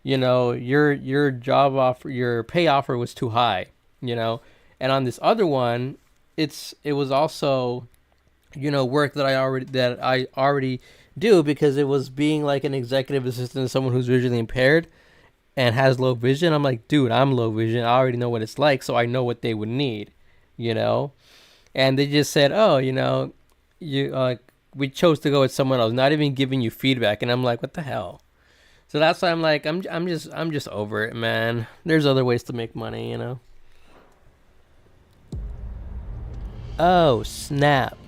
you know, your job offer, your pay offer was too high, you know. And on this other one, it was also, you know, work that I already do, because it was being like an executive assistant to someone who's visually impaired and has low vision. I'm like, dude, I'm low vision. I already know what it's like, so I know what they would need, you know. And they just said, oh, you know, we chose to go with someone else, not even giving you feedback. And I'm like, what the hell? So that's why I'm like, I'm just over it, man. There's other ways to make money, you know. Oh, snap.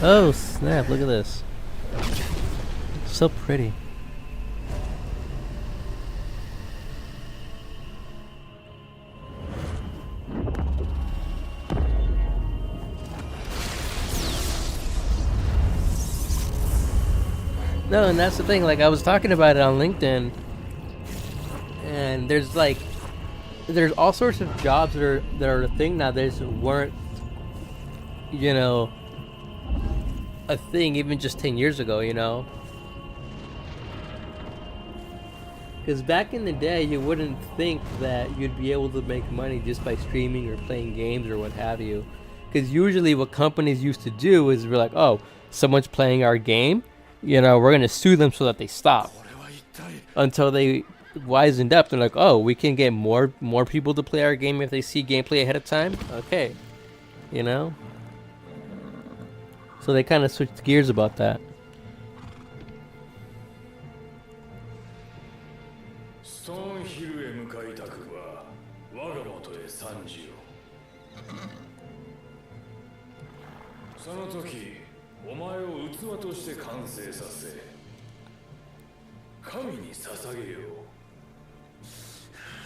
Oh, snap. Look at this. So pretty. No, and that's the thing. Like, I was talking about it on LinkedIn, and there's all sorts of jobs that are a thing now. There's weren't, you know, a thing even just 10 years ago, you know. Because back in the day, you wouldn't think that you'd be able to make money just by streaming or playing games or what have you. Because usually what companies used to do is we're like, oh, someone's playing our game, you know, we're going to sue them so that they stop. Until they wisened up, they're like, oh, we can get more people to play our game if they see gameplay ahead of time. Okay, you know. So they kind of switched gears about that.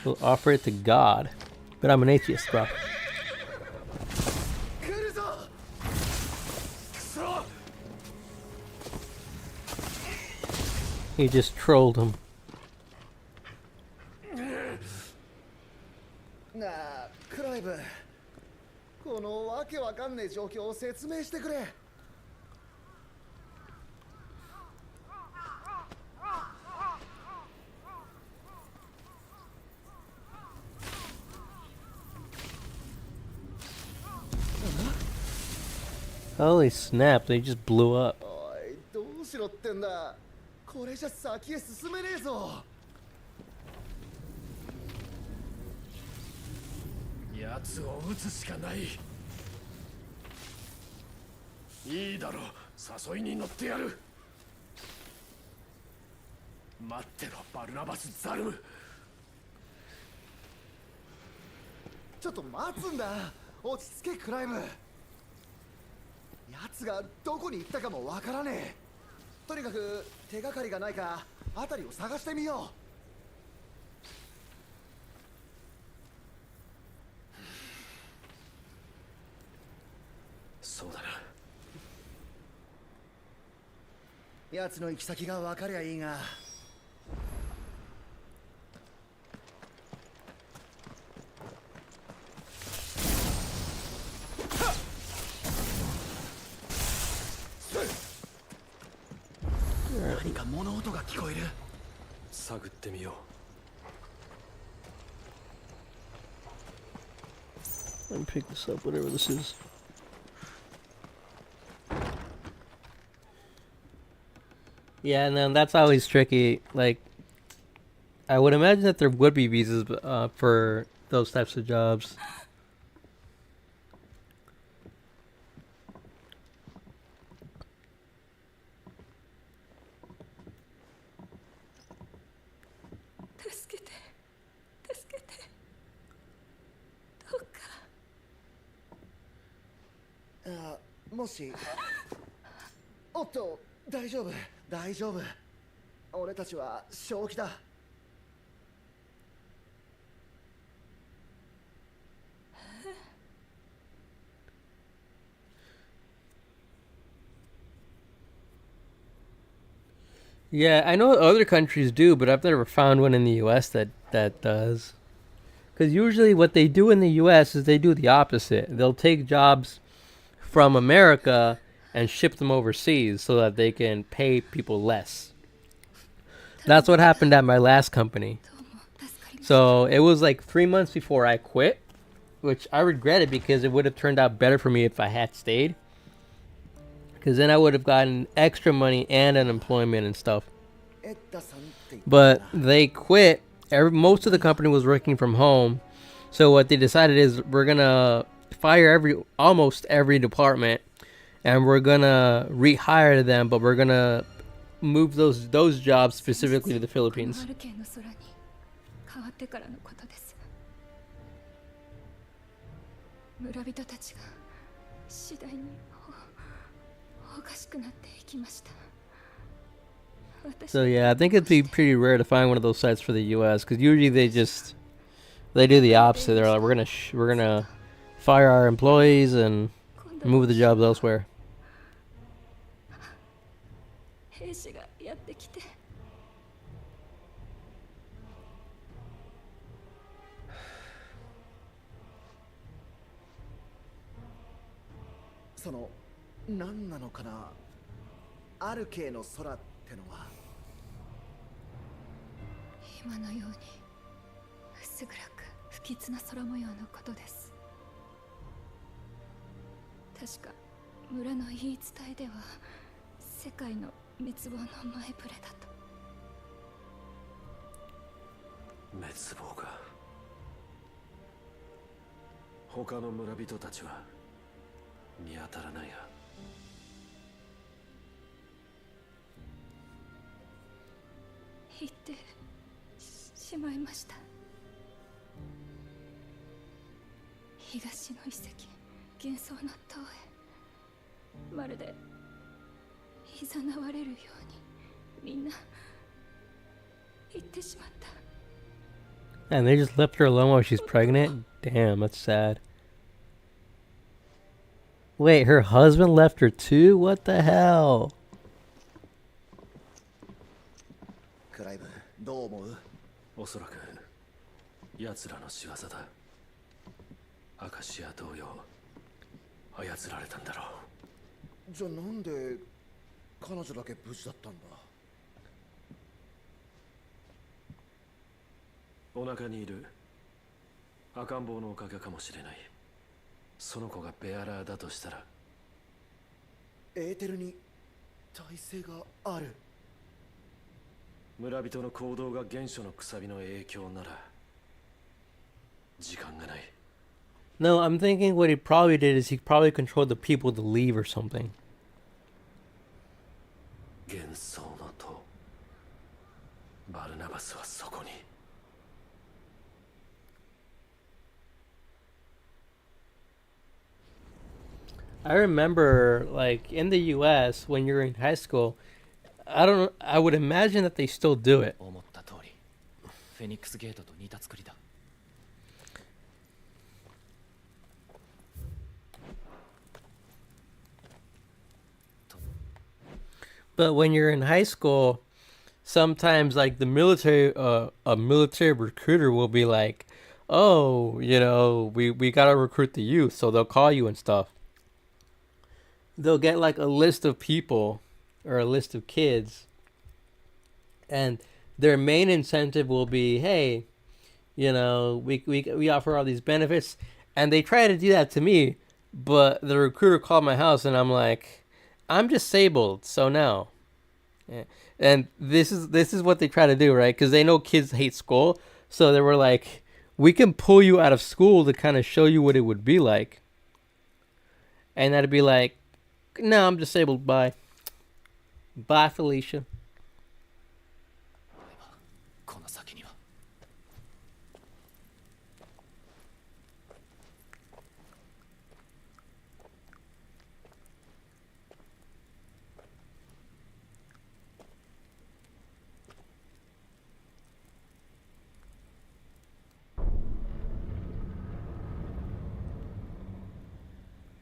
We'll offer it to God, but I'm an atheist, bro. He just trolled him. なあ、クライブ。このわけわかんねえ状況を説明してくれ。Holy snap, they just blew up. おい、どうしろってんだ。これじゃ先へ進めねえぞ。奴を撃つしかない。いいだろう、誘いに乗ってやる。待ってろ、バルナバス・ザルム。ちょっと待つんだ。落ち着け、クライム。奴がどこに行ったかもわからねえ。とにかく手がかりがないか辺りを探してみよう。そうだな。奴の行き先が分かりゃいいが。何か物音が聞こえる。探ってみよう。 Let me pick this up, whatever this is. Yeah, and then that's always tricky. Like, I would imagine that there would be visas for those types of jobs. 助けて助けてどうかあ、もしおっと、大丈夫大丈夫。俺たちは正気だ。Yeah, I know other countries do, but I've never found one in the U.S. that does. Because usually what they do in the U.S. is they do the opposite. They'll take jobs from America and ship them overseas so that they can pay people less. That's what happened at my last company. どうも助かりました So it was like 3 months before I quit, which I regretted because it would have turned out better for me if I had stayed. Because then I would have gotten extra money and unemployment and stuff. エッダさんって言った But な。 they quit. Most of the company was working from home. So what they decided is we're gonna fire almost every department, and we're gonna rehire them, but we're gonna move those jobs specifically to the この Philippines. ハルケーンの空に変わってからのことです。村人たちが次第におかしくなっていきました。私 So yeah, I think it'd be pretty rare to find one of those sites for the U.S. because usually they do the opposite. They're like we're gonna fire our employees and 今度 move the jobs elsewhere. 兵士がやってきてその何なのかな。アルケーの空ってのは。今のように薄暗く不吉な空模様のことです。確か村の言い伝えでは世界の滅亡の前触れだと。滅亡か。他の村人たちは見当たらないが。行ってしまいました。東の遺跡幻想の塔へまるで誘われるようにみんな行ってしまった。 And they just left her alone while she's pregnant? Damn, that's sad. Wait, her husband left her too? What the hell? クライブ、どう思う？おそらく奴らの仕業だ。アカシア同様操られたんだろじゃあなんで彼女だけ無事だったんだ？う。お腹にいる赤ん坊のおかげかもしれない。その子がベアラーだとしたら。エーテルに耐性がある。村人の行動が原初のくさびの影響なら時間がない。 No, I'm thinking what he probably did is he probably controlled the people to leave or something. 幻想の塔。バルナバスはそこに。I remember, like, in the U.S., when you're in high school, I would imagine that they still do it. 思った通りフェニックスゲートと似た作りだ。 But when you're in high school, sometimes, like, a military recruiter will be like, oh, we got to recruit the youth, so they'll call you and stuff. They'll get, like, a list of people or a list of kids, and their main incentive will be, hey, we offer all these benefits, and they try to do that to me, but the recruiter called my house, and I'm like, I'm disabled, so no. Yeah. And this is what they try to do, right? Because they know kids hate school, so they were like, "We can pull you out of school to kind of show you what it would be like," and that'd be like, "No, I'm disabled. Bye, bye, Felicia." この先には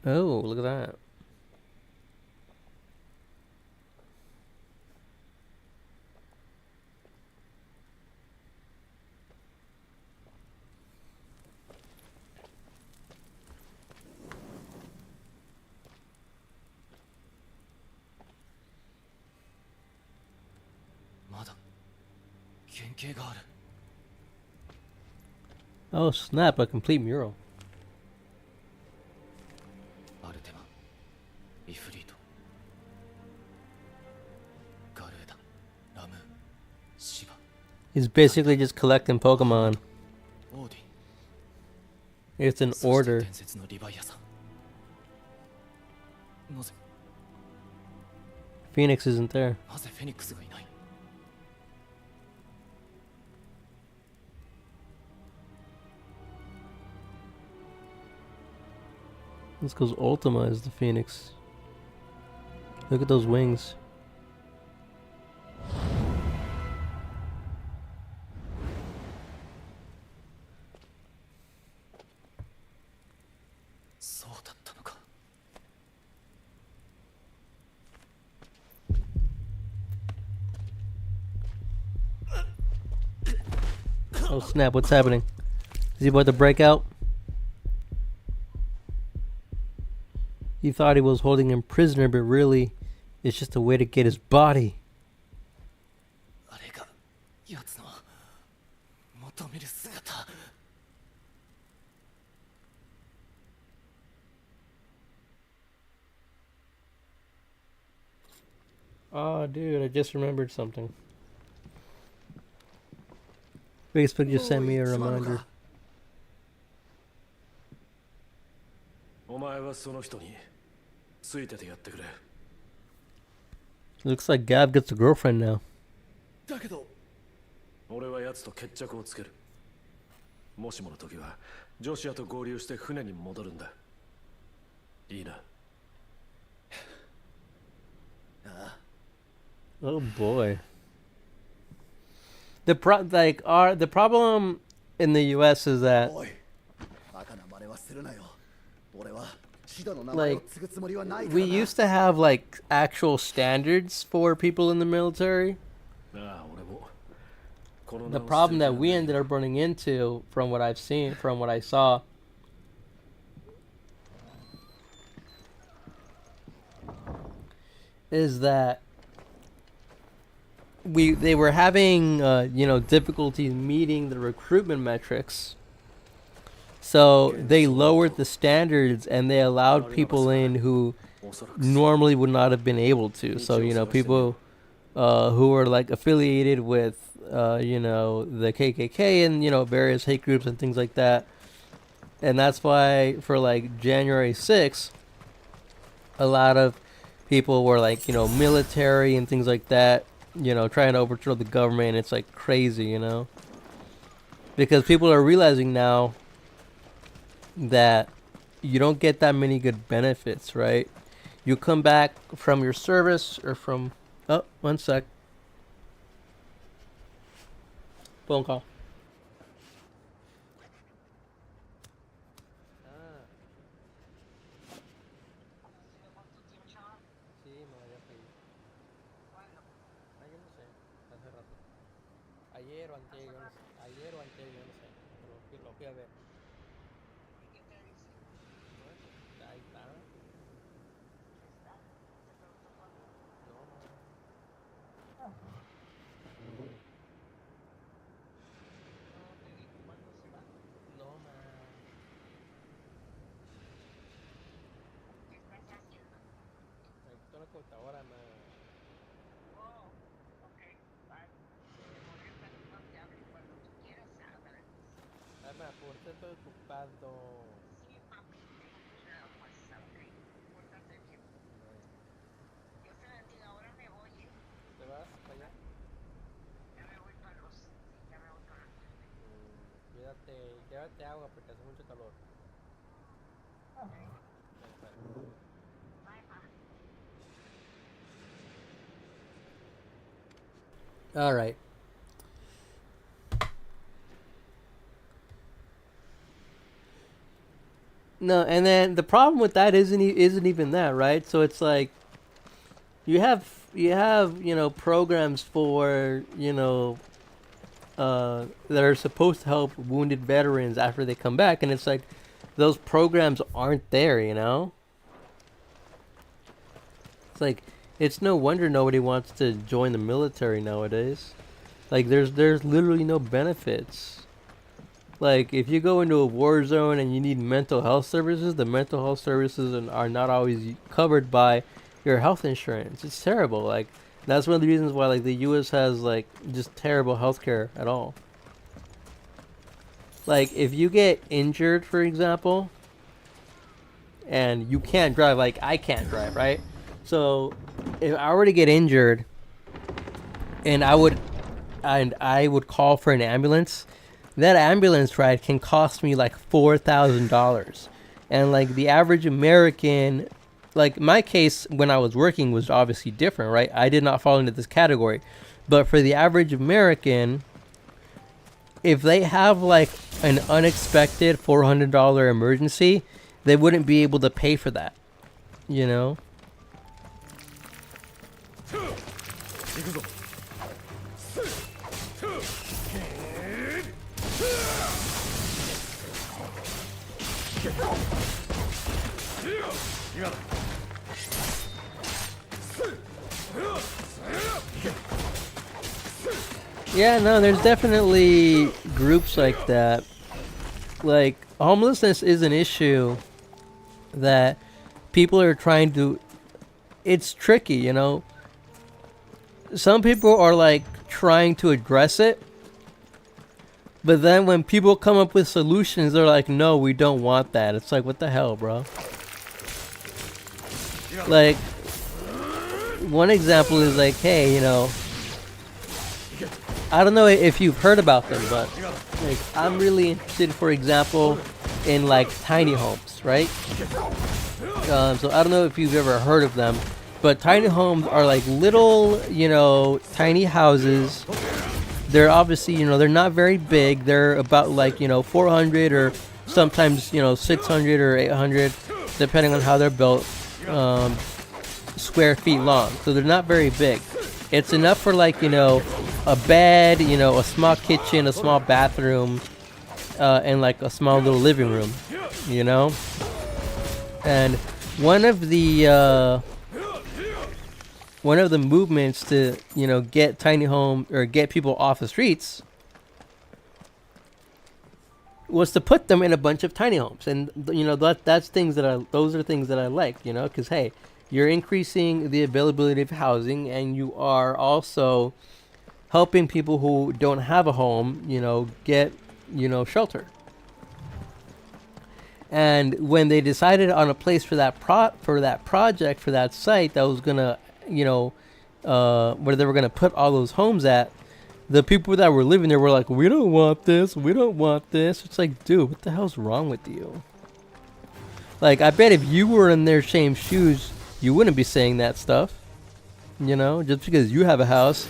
Oh, look at that. Oh snap! A complete mural. アルテマイフリートガルエダラムーシバ He's basically just collecting Pokemon. オーディン It's an そして order. 伝説のリヴァイアさんなぜ Phoenix isn't there. なぜフェニックスがいない It's because Ultima is the Phoenix. Look at those wings. そうだったのか Oh snap! What's happening? Is he about to break out? He thought he was holding him prisoner, but really, it's just a way to get his body. あれが奴の求める姿 Oh, dude, I just remembered something. Facebook just sent me a reminder. お前はその人についててやってくれ。 Looks like Gab gets a girlfriend now. だけど俺は奴と決着をつける。もしもの時はジョシアと合流して船に戻るんだ。いいな。 Oh boy. The problem in the U.S. is that like we used to have like actual standards for people in the military. The problem that we ended up running into, from what I've seen, from what I saw, is that they were having difficulty meeting the recruitment metrics, so they lowered the standards and they allowed people in who normally would not have been able to. So people who were like affiliated with the KKK and various hate groups and things like that. And that's why for like January 6th, a lot of people were like military and things like that, trying to overthrow the government. It's like crazy, because people are realizing now that you don't get that many good benefits, right? You come back from your service or from... Oh, one sec. Phone call. Ayer o antier, yo no sé. Ayer o antier, yo no sé. Pero lo fui a ver. Ahí está. No, ma. Esto no corta ahora, ma. estoy ocupado. ¿Te vas para allá? Cuídate, llévate agua porque hace mucho calor. All right. No, and then the problem with that isn't even that, right? So it's like you have programs for that are supposed to help wounded veterans after they come back, and it's like those programs aren't there. It's like it's no wonder nobody wants to join the military nowadays. Like there's literally no benefits. Like if you go into a war zone and you need mental health services, the mental health services are not always covered by your health insurance. It's terrible. Like that's one of the reasons why like the U.S. has like just terrible healthcare at all. Like if you get injured, for example, and you can't drive, like I can't drive, right? So if I were to get injured, and I would call for an ambulance, that ambulance ride can cost me like $4,000. And like the average American, like my case when I was working was obviously different, right? I did not fall into this category. But for the average American, if they have like an unexpected $400 emergency, they wouldn't be able to pay for that, you know? Yeah, no, there's definitely groups like that. Like, homelessness is an issue that people are trying to... It's tricky, you know? Some people are, like, trying to address it. But then when people come up with solutions, they're like, no, we don't want that. It's like, what the hell, bro? Like, one example is like, hey, you know... I don't know if you've heard about them, but like I'm really interested, for example, in like tiny homes, right? So I don't know if you've ever heard of them, but tiny homes are like little, tiny houses. They're obviously, they're not very big. They're about like, 400 or sometimes, 600 or 800, depending on how they're built, square feet long. So they're not very big. It's enough for like, a bed, a small kitchen, a small bathroom, and like a small little living room, And one of the movements to, get tiny home or get people off the streets was to put them in a bunch of tiny homes. And, those are things that I like, because, hey, you're increasing the availability of housing and you are also helping people who don't have a home, get, shelter. And when they decided on a place for that project, for that site that was gonna, where they were gonna put all those homes at, the people that were living there were like, we don't want this. It's like, dude, what the hell's wrong with you? Like, I bet if you were in their same shoes, you wouldn't be saying that stuff, just because you have a house.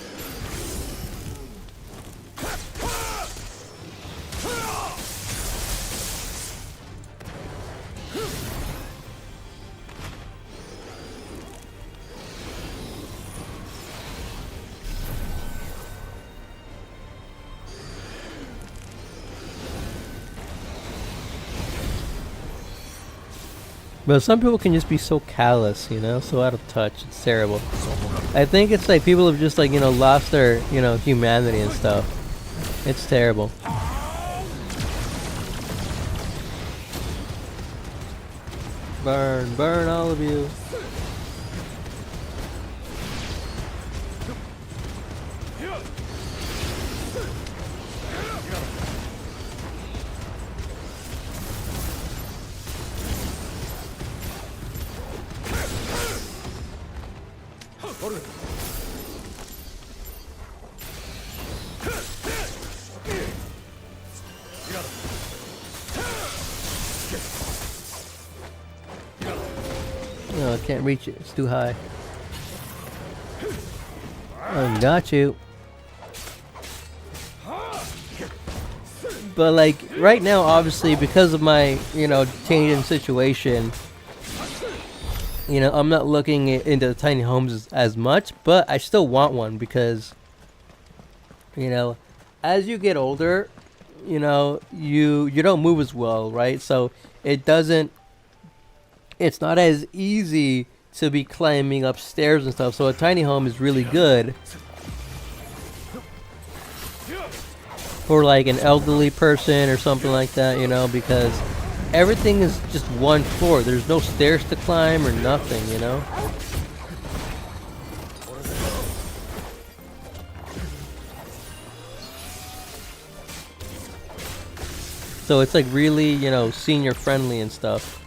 But some people can just be so callous, so out of touch. It's terrible. I think it's like people have just like, lost their, humanity and stuff. It's terrible. Burn, all of you. No, I can't reach it. It's too high. I got you. But like right now, obviously, because of my change in situation, I'm not looking into the tiny homes as much. But I still want one because as you get older, you don't move as well, right? So it's not as easy to be climbing upstairs and stuff. So a tiny home is really good for like an elderly person or something like that, because everything is just one floor. There's no stairs to climb or nothing, So it's like really, senior friendly and stuff.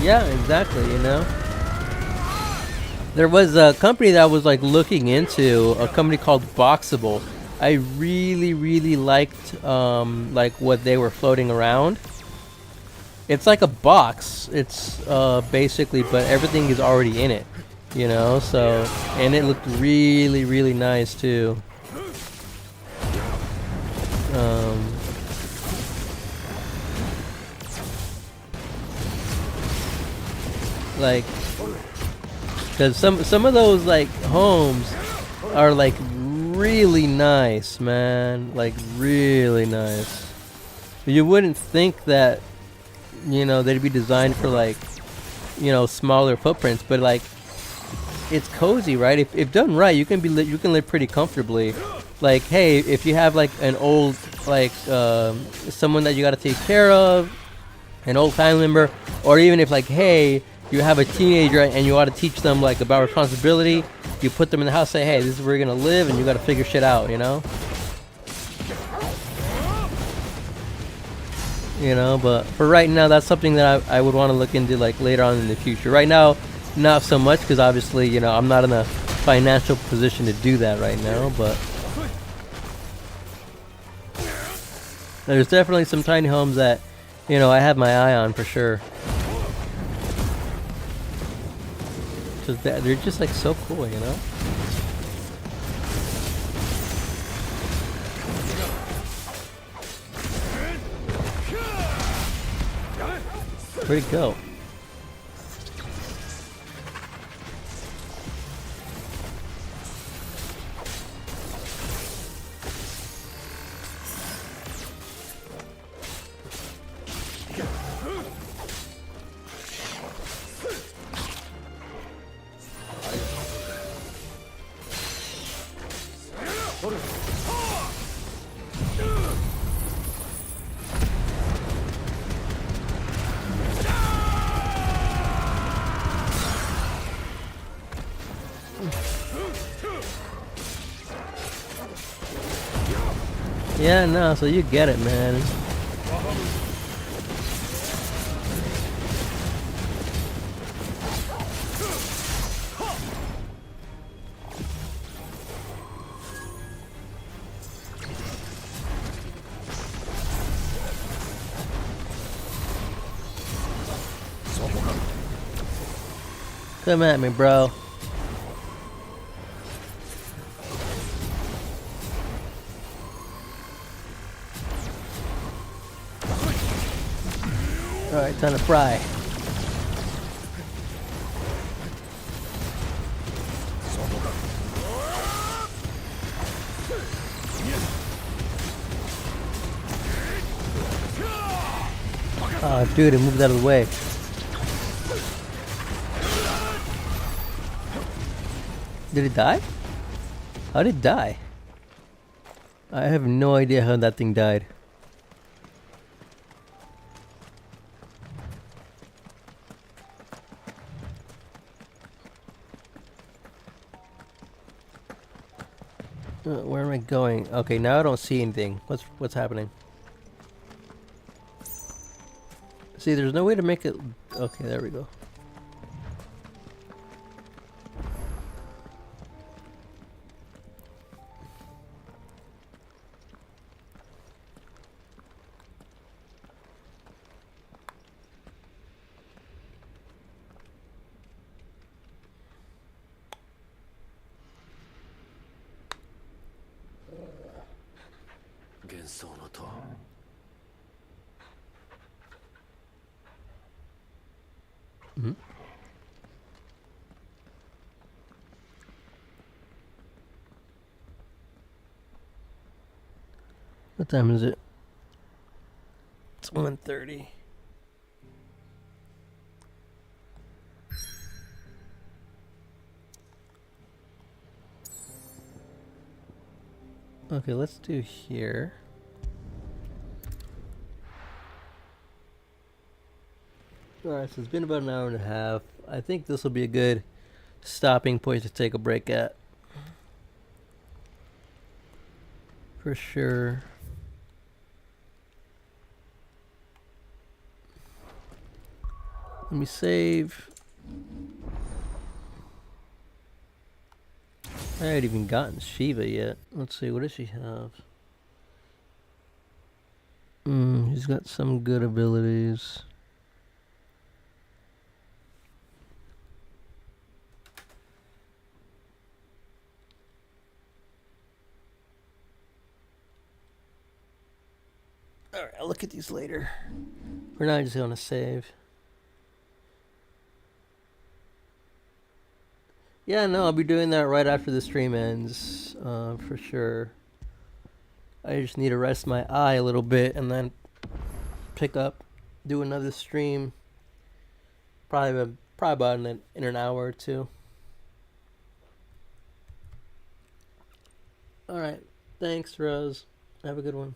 Yeah, exactly, There was a company that was like looking into a company called Boxable. I really, really liked like what they were floating around. It's like a box. It's basically, but everything is already in it, so, and it looked really, really nice too. Like, because some of those like homes are like really nice, man, like really nice. You wouldn't think that they'd be designed for like smaller footprints, but like it's cozy, right? If done right, you can live pretty comfortably. Like, hey, if you have like an old like someone that you got to take care of, an old family member, or even if like, hey, you have a teenager and you ought to teach them like about responsibility, you put them in the house, say, hey, this is where you're gonna live, and you got to figure shit out, But for right now, that's something that I would want to look into like later on in the future. Right now, not so much, because obviously, I'm not in a financial position to do that right now, but there's definitely some tiny homes that I have my eye on for sure. Cause they're just like so cool, Where'd it go? Yeah, no, so you get it, man. Come at me, bro. Alright, time to fry. Oh, dude, it moved out of the way. Did it die? How did it die? I have no idea how that thing died. Where am I going? Okay, now I don't see anything. What's happening? See, there's no way to make it... Okay, there we go. Hmm? What time is it? It's 1:30. Okay, let's do here. Alright, so it's been about an hour and a half. I think this will be a good stopping point to take a break at. For sure. Let me save. I haven't even gotten Shiva yet. Let's see, what does she have? He's got some good abilities. Alright, I'll look at these later. For now, I'm just gonna save. Yeah, no, I'll be doing that right after the stream ends, for sure. I just need to rest my eye a little bit and then pick up, do another stream. Probably about in an hour or two. Alright, thanks, Rose. Have a good one.